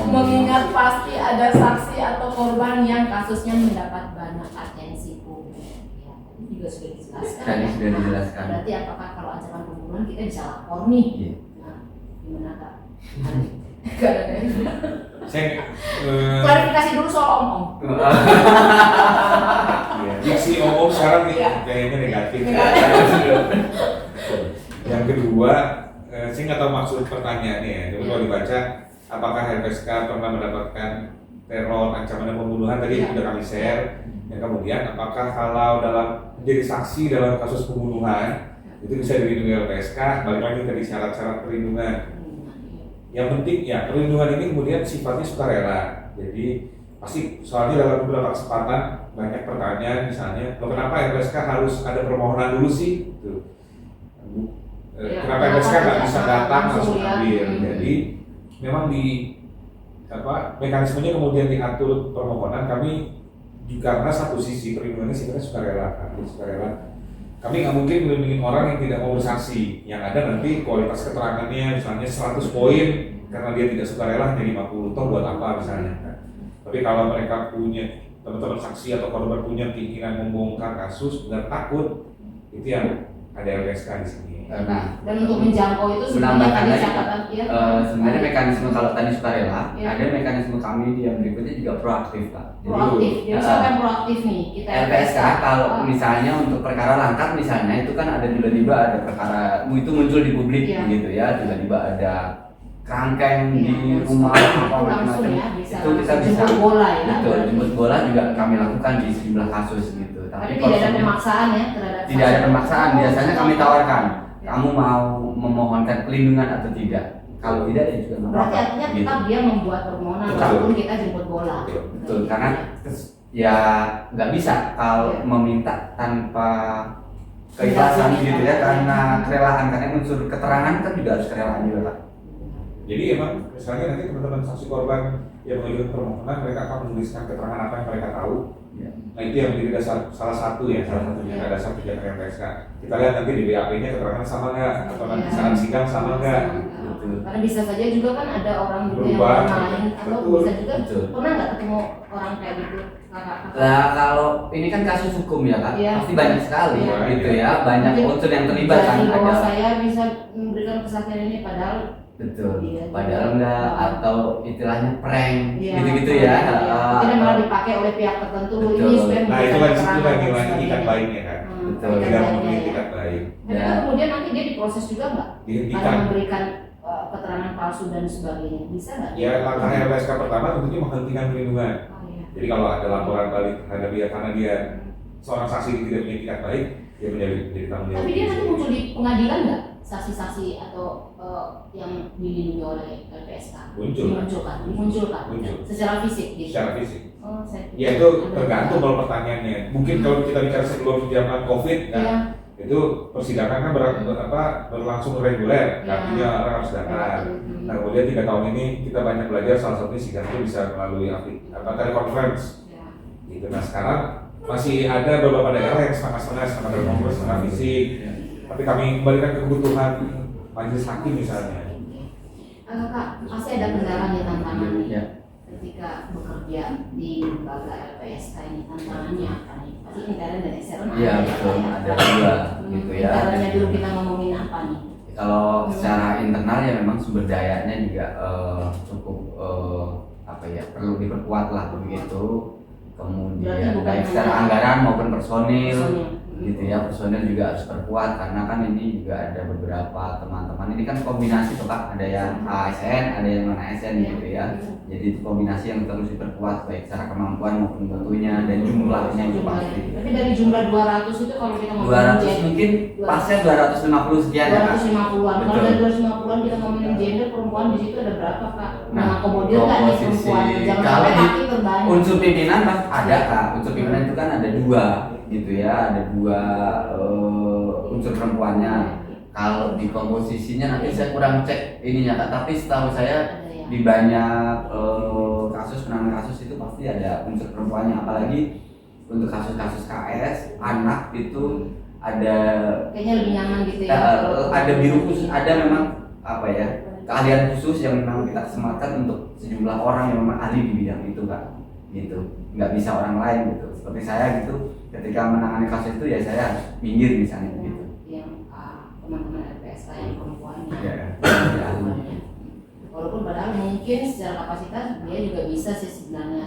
Mengingat pasti ada saksi atau korban yang kasusnya mendapat banyak atensi publik. Ya, ini juga sudah dijelaskan. Tadi ya. sudah dijelaskan. Berarti apakah kalau ancaman pembunuhan kita bisa lapor nih? Iya. Nah, gimana kak? Gak ada dari Saya klarifikasi dulu soal om-om. diksi umum sekarang nih Iya. kayaknya negatif. Negatif. Yang kedua, saya nggak tahu maksud pertanyaannya ya. Coba kalau dibaca, apakah LPSK pernah mendapatkan teror, ancaman dan pembunuhan tadi Iya. sudah kami share. Yang kemudian, apakah kalau dalam menjadi saksi dalam kasus pembunuhan itu bisa dilindungi LPSK? Balik lagi tadi syarat-syarat perlindungan. Yang penting ya perlindungan ini kemudian sifatnya sukarela. Jadi pasti soalnya dalam beberapa kesempatan banyak pertanyaan misalnya, loh kenapa LPSK harus ada permohonan dulu sih? Gitu. Ya, Kenapa kenapa LPSK nggak tidak bisa datang langsung langsung ya? ambil? Hmm. Jadi memang di mekanismenya kemudian diatur permohonan kami karena satu sisi perlindungannya sifatnya sukarela kan, sukarela. Kami nggak mungkin melindungi orang yang tidak mau bersaksi, yang ada nanti kualitas keterangannya misalnya 100 poin karena dia tidak sukarela hanya 50, toh buat apa misalnya kan. Tapi kalau mereka punya teman-teman saksi atau korban punya keinginan membongkar kasus dan takut, itu yang ada LPSK di sini. Nah, Dan untuk menjangkau itu sebenarnya menambahkan tadi lagi, catatan ya. sebenarnya mekanisme kalau tadi sukarela, Ya. ada mekanisme kami di yang berikutnya juga proaktif, Pak. Proaktif. Jadi eh, siapa yang proaktif nih? Kita LPSK kalau Oh. misalnya untuk perkara langkat misalnya itu kan ada tiba-tiba ada perkara itu muncul di publik Iya. gitu ya, tiba-tiba ada kerangkeng Iya, di iya. rumah Itu apa langsung macam-macam. ya bisa Itu kita bisa jemput bola ya. betul, berarti. jemput bola juga kami lakukan di sejumlah kasus gitu. Tapi kalau tidak ada sebenarnya pemaksaan ya terhadap tidak ada pemaksaan, Oh, biasanya kami oh. tawarkan Ya. kamu mau memohonkan pelindungan atau tidak. Kalau tidak ya juga nggak Berarti apa-apa, artinya gitu. tetap dia membuat permohonan Betul. walaupun kita jemput bola. Betul, karena ya nggak bisa kalau Iya. meminta tanpa keikhlasan Iya, gitu iya. ya, karena kerelaan, karena unsur keterangan kan juga harus kerelaan juga Pak. Jadi emang misalnya nanti teman-teman saksi korban yang mengajukan permohonan mereka akan menuliskan keterangan apa yang mereka tahu. Ya. Nah itu yang menjadi salah satunya dasar kegiatan LPSK. Kita lihat nanti di BAP-nya keterangan sama nggak atau nanti Iya. saat sidang sama nggak. Betul. Karena bisa saja juga kan ada orang juga yang Berubah. lain atau Betul. bisa juga Betul. pernah nggak ketemu orang kayak gitu kakak? Nah kalau ini kan kasus hukum ya Kak, Iya. pasti banyak sekali Iya. gitu ya, banyak Mungkin unsur yang terlibat kan Jadi bahwa ada. saya bisa memberikan kesaksian ini padahal Betul. Iya. Padahal enggak atau istilahnya prank iya, gitu-gitu ya. Tidak malah dipakai oleh pihak tertentu Betul. ini supaya Nah itu memberikan kan keterangan itu dan nilai sebagainya. itikat baiknya kan. Betul. itikat Tidak baiknya, memenuhi ya. itikat baik. Tapi kan kemudian nanti dia diproses juga nggak? Karena Dihentikan. memberikan keterangan palsu dan sebagainya bisa nggak? Ya langkah LPSK pertama tentunya menghentikan perlindungan. Oh, iya. Jadi kalau ada laporan balik terhadap dia karena dia seorang saksi yang tidak punya itikat baik, dia menjadi tanggung jawab. Tapi dia nanti muncul di pengadilan nggak? Saksi-saksi atau yang dilindungi oleh LPSK? Muncul. Dimunculkan. Muncul. Secara fisik gitu. Secara fisik. Oh, saya pikir Ya itu ada. tergantung kalau pertanyaannya. Mungkin kalau kita bicara sebelum zaman COVID, Iya. nah, itu persidangan kan berlangsung reguler, Iya. artinya orang harus datang. Hmm. Nah kemudian 3 tahun ini kita banyak belajar, salah satunya sidang itu bisa melalui telekonferensi. Ya. Gitu. Nah sekarang masih ada beberapa daerah yang setengah-setengah, setengah telekonferensi, setengah fisik. Tapi kami kembalikan ke kebutuhan majelis hakim misalnya. Kak, pasti ada kendala nih tantangan nih. Ya. Ketika bekerja di lembaga LPSK ini tantangannya apa nih? Pasti intern dan ekstern Iya ada betul, ya. ada dua gitu ya. Internnya dulu kita ngomongin apa nih? Kalau secara internal ya memang sumber dayanya juga cukup apa ya, perlu diperkuat lah begitu. Berarti Kemudian bukan baik secara hanya anggaran maupun personil personil. gitu ya, personil juga harus perkuat karena kan ini juga ada beberapa teman-teman, ini kan kombinasi tuh Pak, ada yang ASN ada yang non ASN gitu ya, jadi itu kombinasi yang terus diperkuat baik secara kemampuan maupun tentunya dan jumlahnya itu pasti. Tapi dari jumlah 200 itu kalau kita ngomongin 200 gender, mungkin pasnya 250 sekian ya Kak. 250-an. Kalau Betul. dari 250-an kita ngomongin gender, perempuan di situ ada berapa Kak? Nah, Mengakomodir nggak nih komposisi perempuan? Jangan kalau sampai di laki terbanyak. unsur pimpinan Pak ada Kak, unsur pimpinan itu kan ada dua gitu ya, ada dua unsur perempuannya. Kalau di komposisinya nanti saya kurang cek ininya Kak, tapi setahu saya Ada ya. di banyak kasus penanganan kasus itu pasti ada unsur perempuannya, apalagi untuk kasus-kasus KS anak itu ada Kayaknya lebih nyaman gitu ya. kalau- ada biru khusus, ada memang apa ya, keahlian khusus yang memang kita sematkan untuk sejumlah orang yang memang ahli di bidang itu Kak, gitu, nggak bisa orang lain gitu. Seperti saya gitu, ketika menangani kasus itu ya saya harus minggir misalnya gitu. Yang teman-teman LPSK yang perempuan Ya, ya. ya. Walaupun padahal mungkin secara kapasitas dia juga bisa sih sebenarnya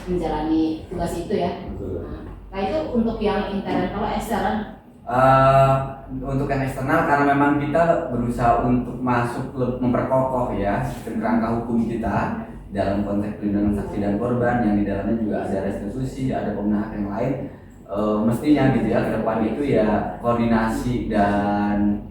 menjalani tugas itu ya. Betul. Nah itu untuk yang intern, kalau ekstern Untuk yang eksternal karena memang kita berusaha untuk masuk memperkokoh ya sistem kerangka hukum kita dalam konteks perlindungan saksi dan korban yang di dalamnya juga ada restitusi, ada pemenuhan yang lain. Mestinya gitu ya ke depan itu ya koordinasi dan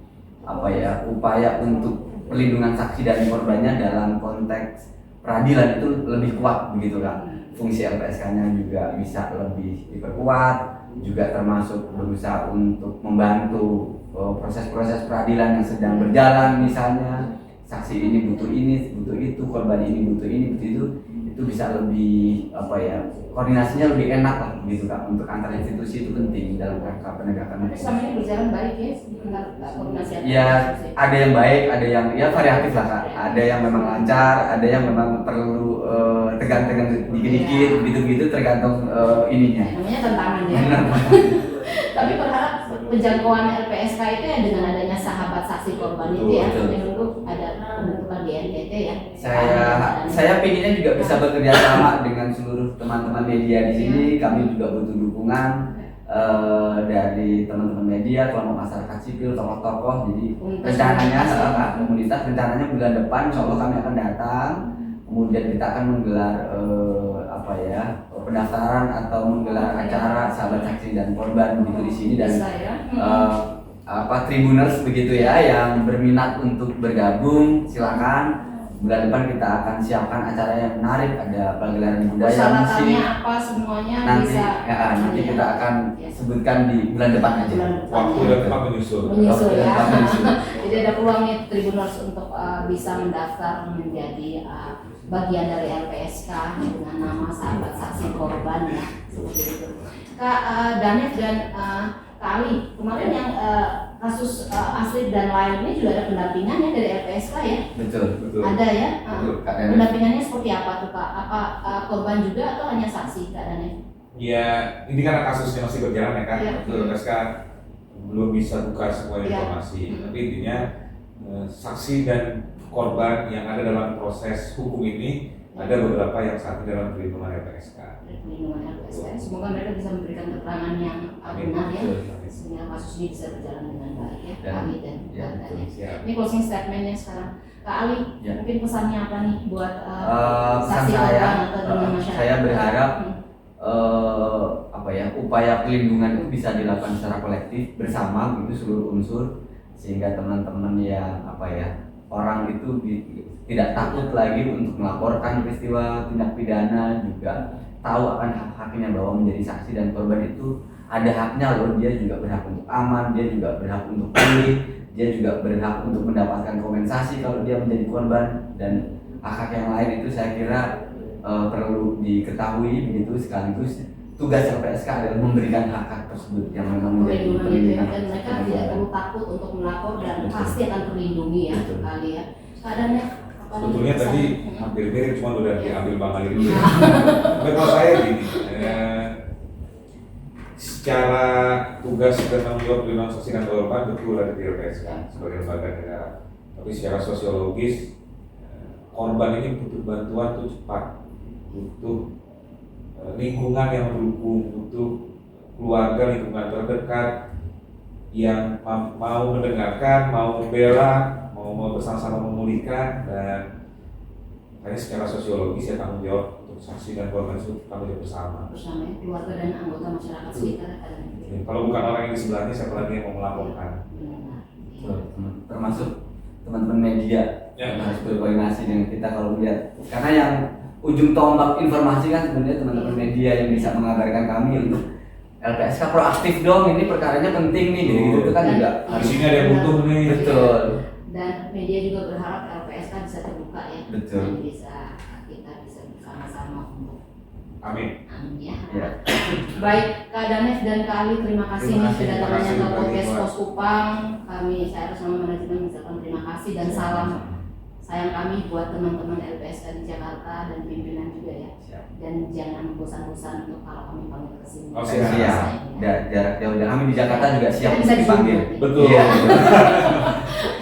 apa ya upaya untuk perlindungan saksi dan korbannya dalam konteks peradilan itu lebih kuat begitu kan. Fungsi LPSK-nya juga bisa lebih diperkuat, juga termasuk berusaha untuk membantu proses-proses peradilan yang sedang berjalan, misalnya saksi ini butuh itu, korban ini butuh ini, butuh itu bisa lebih apa ya, koordinasinya lebih enak lah gitu Kak. Untuk antar institusi itu penting dalam rangka penegakan tapi selama ini berjalan baik ya sebentar koordinasi antar ya, institusi. ada yang baik, ada yang ya variatif lah Kak. Ada yang memang lancar, ada yang memang perlu tegang-tegang dikit-dikit, begitu-begitu tergantung ininya. Namanya tantangan ya. Tapi berharap penjangkauan LPSK itu ya dengan adanya sahabat saksi korban itu ya, Betul. menunggu ada pembentukan di NTT ya. Saya pinginnya juga bisa bekerja sama dengan seluruh teman-teman media di sini. Kami juga butuh dukungan dari teman-teman media, kelompok masyarakat sipil, tokoh-tokoh. Jadi rencananya komunitas rencananya bulan depan insya Allah kami akan datang. Kemudian kita akan menggelar apa ya, pendaftaran atau menggelar acara sahabat saksi dan korban begitu di sini dan Bisa ya. apa tribuners begitu ya yang berminat untuk bergabung silakan. Bulan depan kita akan siapkan acara yang menarik, ada pagelaran budaya Persyaratannya musik. apa semuanya Nanti bisa nanti kita akan Ya. sebutkan di bulan depan aja. Bulan depan. Waktu dan tempat menyusul. Menyusul Waktu dan ya. tempat menyusul. Jadi ada peluang nih Tribuners untuk bisa mendaftar menjadi bagian dari LPSK dengan nama sahabat saksi korban ya, seperti itu. Kak Danif dan Kak Ali, kemarin yang kasus Asli dan lain ini juga ada pendampingannya dari LPSK ya? Betul. Ada ya? Betul, Kak Danif. Pendampingannya seperti apa tuh Kak? Apa korban juga atau hanya saksi Kak Danif? Ya, ini karena kasusnya masih berjalan ya kan, Iya. LPSK belum bisa buka semua Iya. informasi. Tapi intinya saksi dan korban yang ada dalam proses hukum ini ada beberapa yang saat ini dalam perlindungan LPSK. Dari perlindungan LPSK. Semoga mereka bisa memberikan keterangan yang benar ya, sehingga kasus ini bisa berjalan dengan baik ya, Kak Ali dan Ya, Kak betul. Danif. Siap. Ini closing statementnya sekarang. Kak Ali, Ya. mungkin pesannya apa nih buat Pesan saksi saya, korban atau dengan masyarakat? saya berharap Hmm. apa ya, upaya perlindungan itu bisa dilakukan secara kolektif bersama gitu seluruh unsur, sehingga teman-teman yang apa ya, orang itu tidak takut lagi untuk melaporkan peristiwa tindak pidana, juga tahu akan hak-haknya bahwa menjadi saksi dan korban itu ada haknya loh. Dia juga berhak untuk aman, dia juga berhak untuk pulih, dia juga berhak untuk mendapatkan kompensasi kalau dia menjadi korban, dan hak-hak yang lain itu saya kira perlu diketahui begitu. Sekaligus tugas LPSK adalah memberikan hak-hak tersebut yang memang menjadi Perlindungan itu ya, perlindungan dan mereka saksi tidak korban. perlu takut untuk melapor dan Betul. pasti akan terlindungi ya, Betul. kali ya. Keadaannya apa nih Sebetulnya pesan? tadi Hmm. hampir mirip, cuma udah Iya. diambil Bang Ali dulu. Tapi kalau saya gini, secara tugas dan tanggung jawab perlindungan saksi dan korban betul ada di LPSK sebagai lembaga negara. Tapi secara sosiologis korban ini butuh bantuan tuh cepat, butuh lingkungan yang mendukung, butuh keluarga, lingkungan terdekat yang mau mendengarkan, mau membela, mau bersama-sama memulihkan. Dan hanya secara sosiologis ya tanggung jawab untuk saksi dan korban itu tanggung jawab bersama ya, keluarga dan anggota masyarakat sekitar kadang. Kalau bukan orang yang di sebelahnya, siapa lagi yang mau melaporkan? Termasuk teman-teman media Ya. yang harus berkoordinasi dengan kita kalau melihat, karena yang ujung tombak informasi kan sebenarnya teman-teman media yang bisa mengabarkan kami untuk LPSK proaktif dong, ini perkaranya penting nih, gitu itu kan juga Di sini ada yang butuh nih. betul. Dan media juga berharap LPSK bisa terbuka ya. Betul. Dan kita bisa bersama-sama untuk Amin. amin ya. Ya. Baik Kak Danes dan Kak Ali, terima kasih Terima nih kasih, sudah terima datangnya kasih, ke Mbak podcast Iqbal. Pos Kupang. Saya atas nama manajemen mengucapkan terima kasih dan salam sayang kami buat teman-teman LPSK di Jakarta dan pimpinan juga ya. Siap. Dan jangan bosan-bosan untuk kalau kami panggil ke sini. Oh, Siap. Jarak jauh, dan kami di Jakarta juga siap Kita bisa untuk dipanggil. di Zoom. Betul. Iya.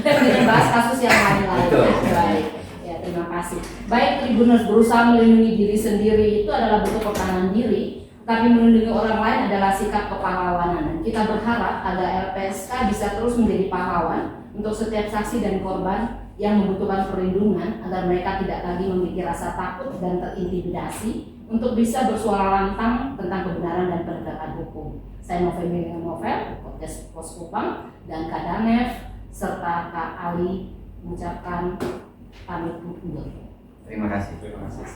Dan kita bahas kasus yang lain-lain. Betul. Baik. Ya, terima kasih. Baik, Tribuners, berusaha melindungi diri sendiri itu adalah bentuk pertahanan diri, tapi melindungi orang lain adalah sikap kepahlawanan. Dan kita berharap agar LPSK bisa terus menjadi pahlawan untuk setiap saksi dan korban yang membutuhkan perlindungan, agar mereka tidak lagi memiliki rasa takut dan terintimidasi untuk bisa bersuara lantang tentang kebenaran dan penegakan hukum. Saya Novel, podcast Pos Kupang, dan Kak Danef serta Kak Ali mengucapkan pamit undur. Terima kasih. Terima kasih.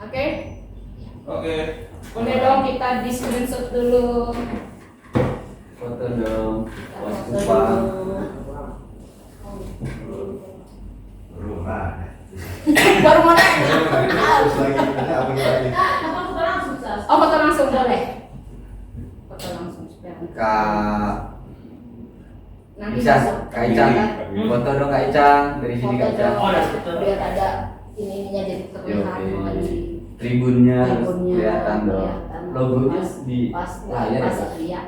Oke, Oke. boleh dong kita di screenshot dulu. Foto dong. Kita Pos foto Kupang. dulu. Rumah. Baru mau nanya. Terus lagi ada apa lagi? Oh, foto langsung boleh. Foto langsung supaya Kak nanti Ica, masuk. Kak Ica, Hmm. foto dong Kak Ica, dari sini Kak Ica. Oh, biar ada ininya jadi terlihat bahwa di Tribunnya harus tribunnya kelihatan dong. kelihatan. Logonya Pas- di pas layar pas ya. lihat.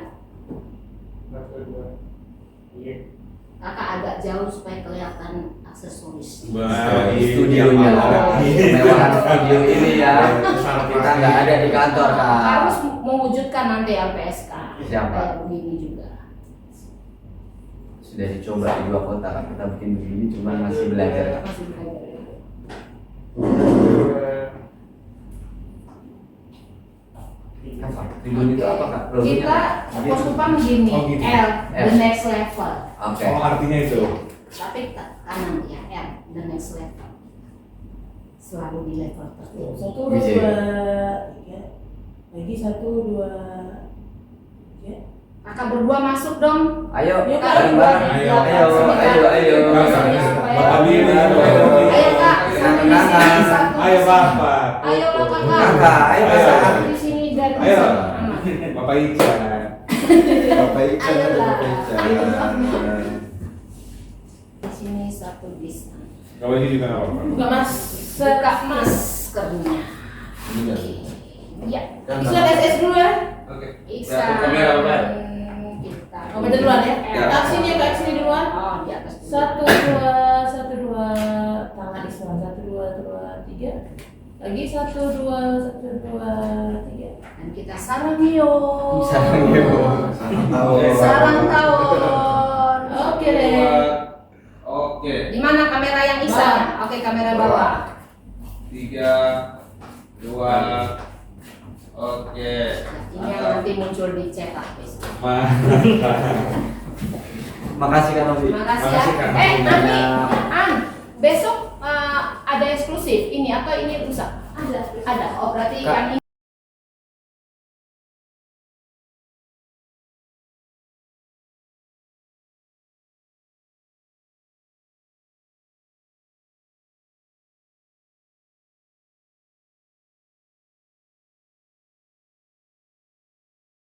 Kakak agak jauh supaya kelihatan aksesoris. Baik. Studionya, Oh. kemewahan studio ini ya. Kita nggak ada di kantor Kak. Harus mewujudkan nanti LPSK. Siapa? Kayak begini juga. Sudah dicoba di 2 kota Kak, kita bikin begini, cuman masih belajar Kak. Masih belajar. Apa? Tribun itu apa Kak? Logonya Kita apa? Pos Kupang gini, Oh, gini. L, the L. next level. Oke. Oh, artinya itu. Tapi kanan ya, L, the next level. Selalu di level tertentu. 1, Bisa. 2, 3. Lagi 1, 2, 3. Kakak berdua masuk dong. Ayo, Yuk, Kak. bareng-bareng. Ayo. Ayo. Bapak Billy. Ayo Kak, satu di sini, satu di Ayo sini. Bapak. Ayo Kakak. Kakak, ayo Kakak. Satu di sini dan di Ayo. sini. Aman. Bapak Ica. Bapak Ica, Ayolah. Bapak Ica. Di sini satu di sana. Kalau ini juga nggak apa-apa. Buka mas. Buka maskernya. Ya, Iksan SS dulu ya. Oke. Iksan. kamera, Bapak. Kita. Kamu duluan ya. Ya. Kak sini ya, Kak sini duluan. Oh, di atas. 1, 2, 1, 2. Tangan Islam. 1, 2, 3. Lagi 1, 2, 1, 2, 3. Dan kita sarang yuk. Sarang yuk. Sarang tahun. Oke deh. Oke. Di mana kamera yang Iksan? Oke, kamera bawah. 3, 2. Oke. Ini yang nanti muncul di cetak besok. Makasih Kak Novi. Makasih ya. Makasih, Kak. Nanti besok ada eksklusif ini atau ini rusak? Ada. Oh, berarti Kak. yang ini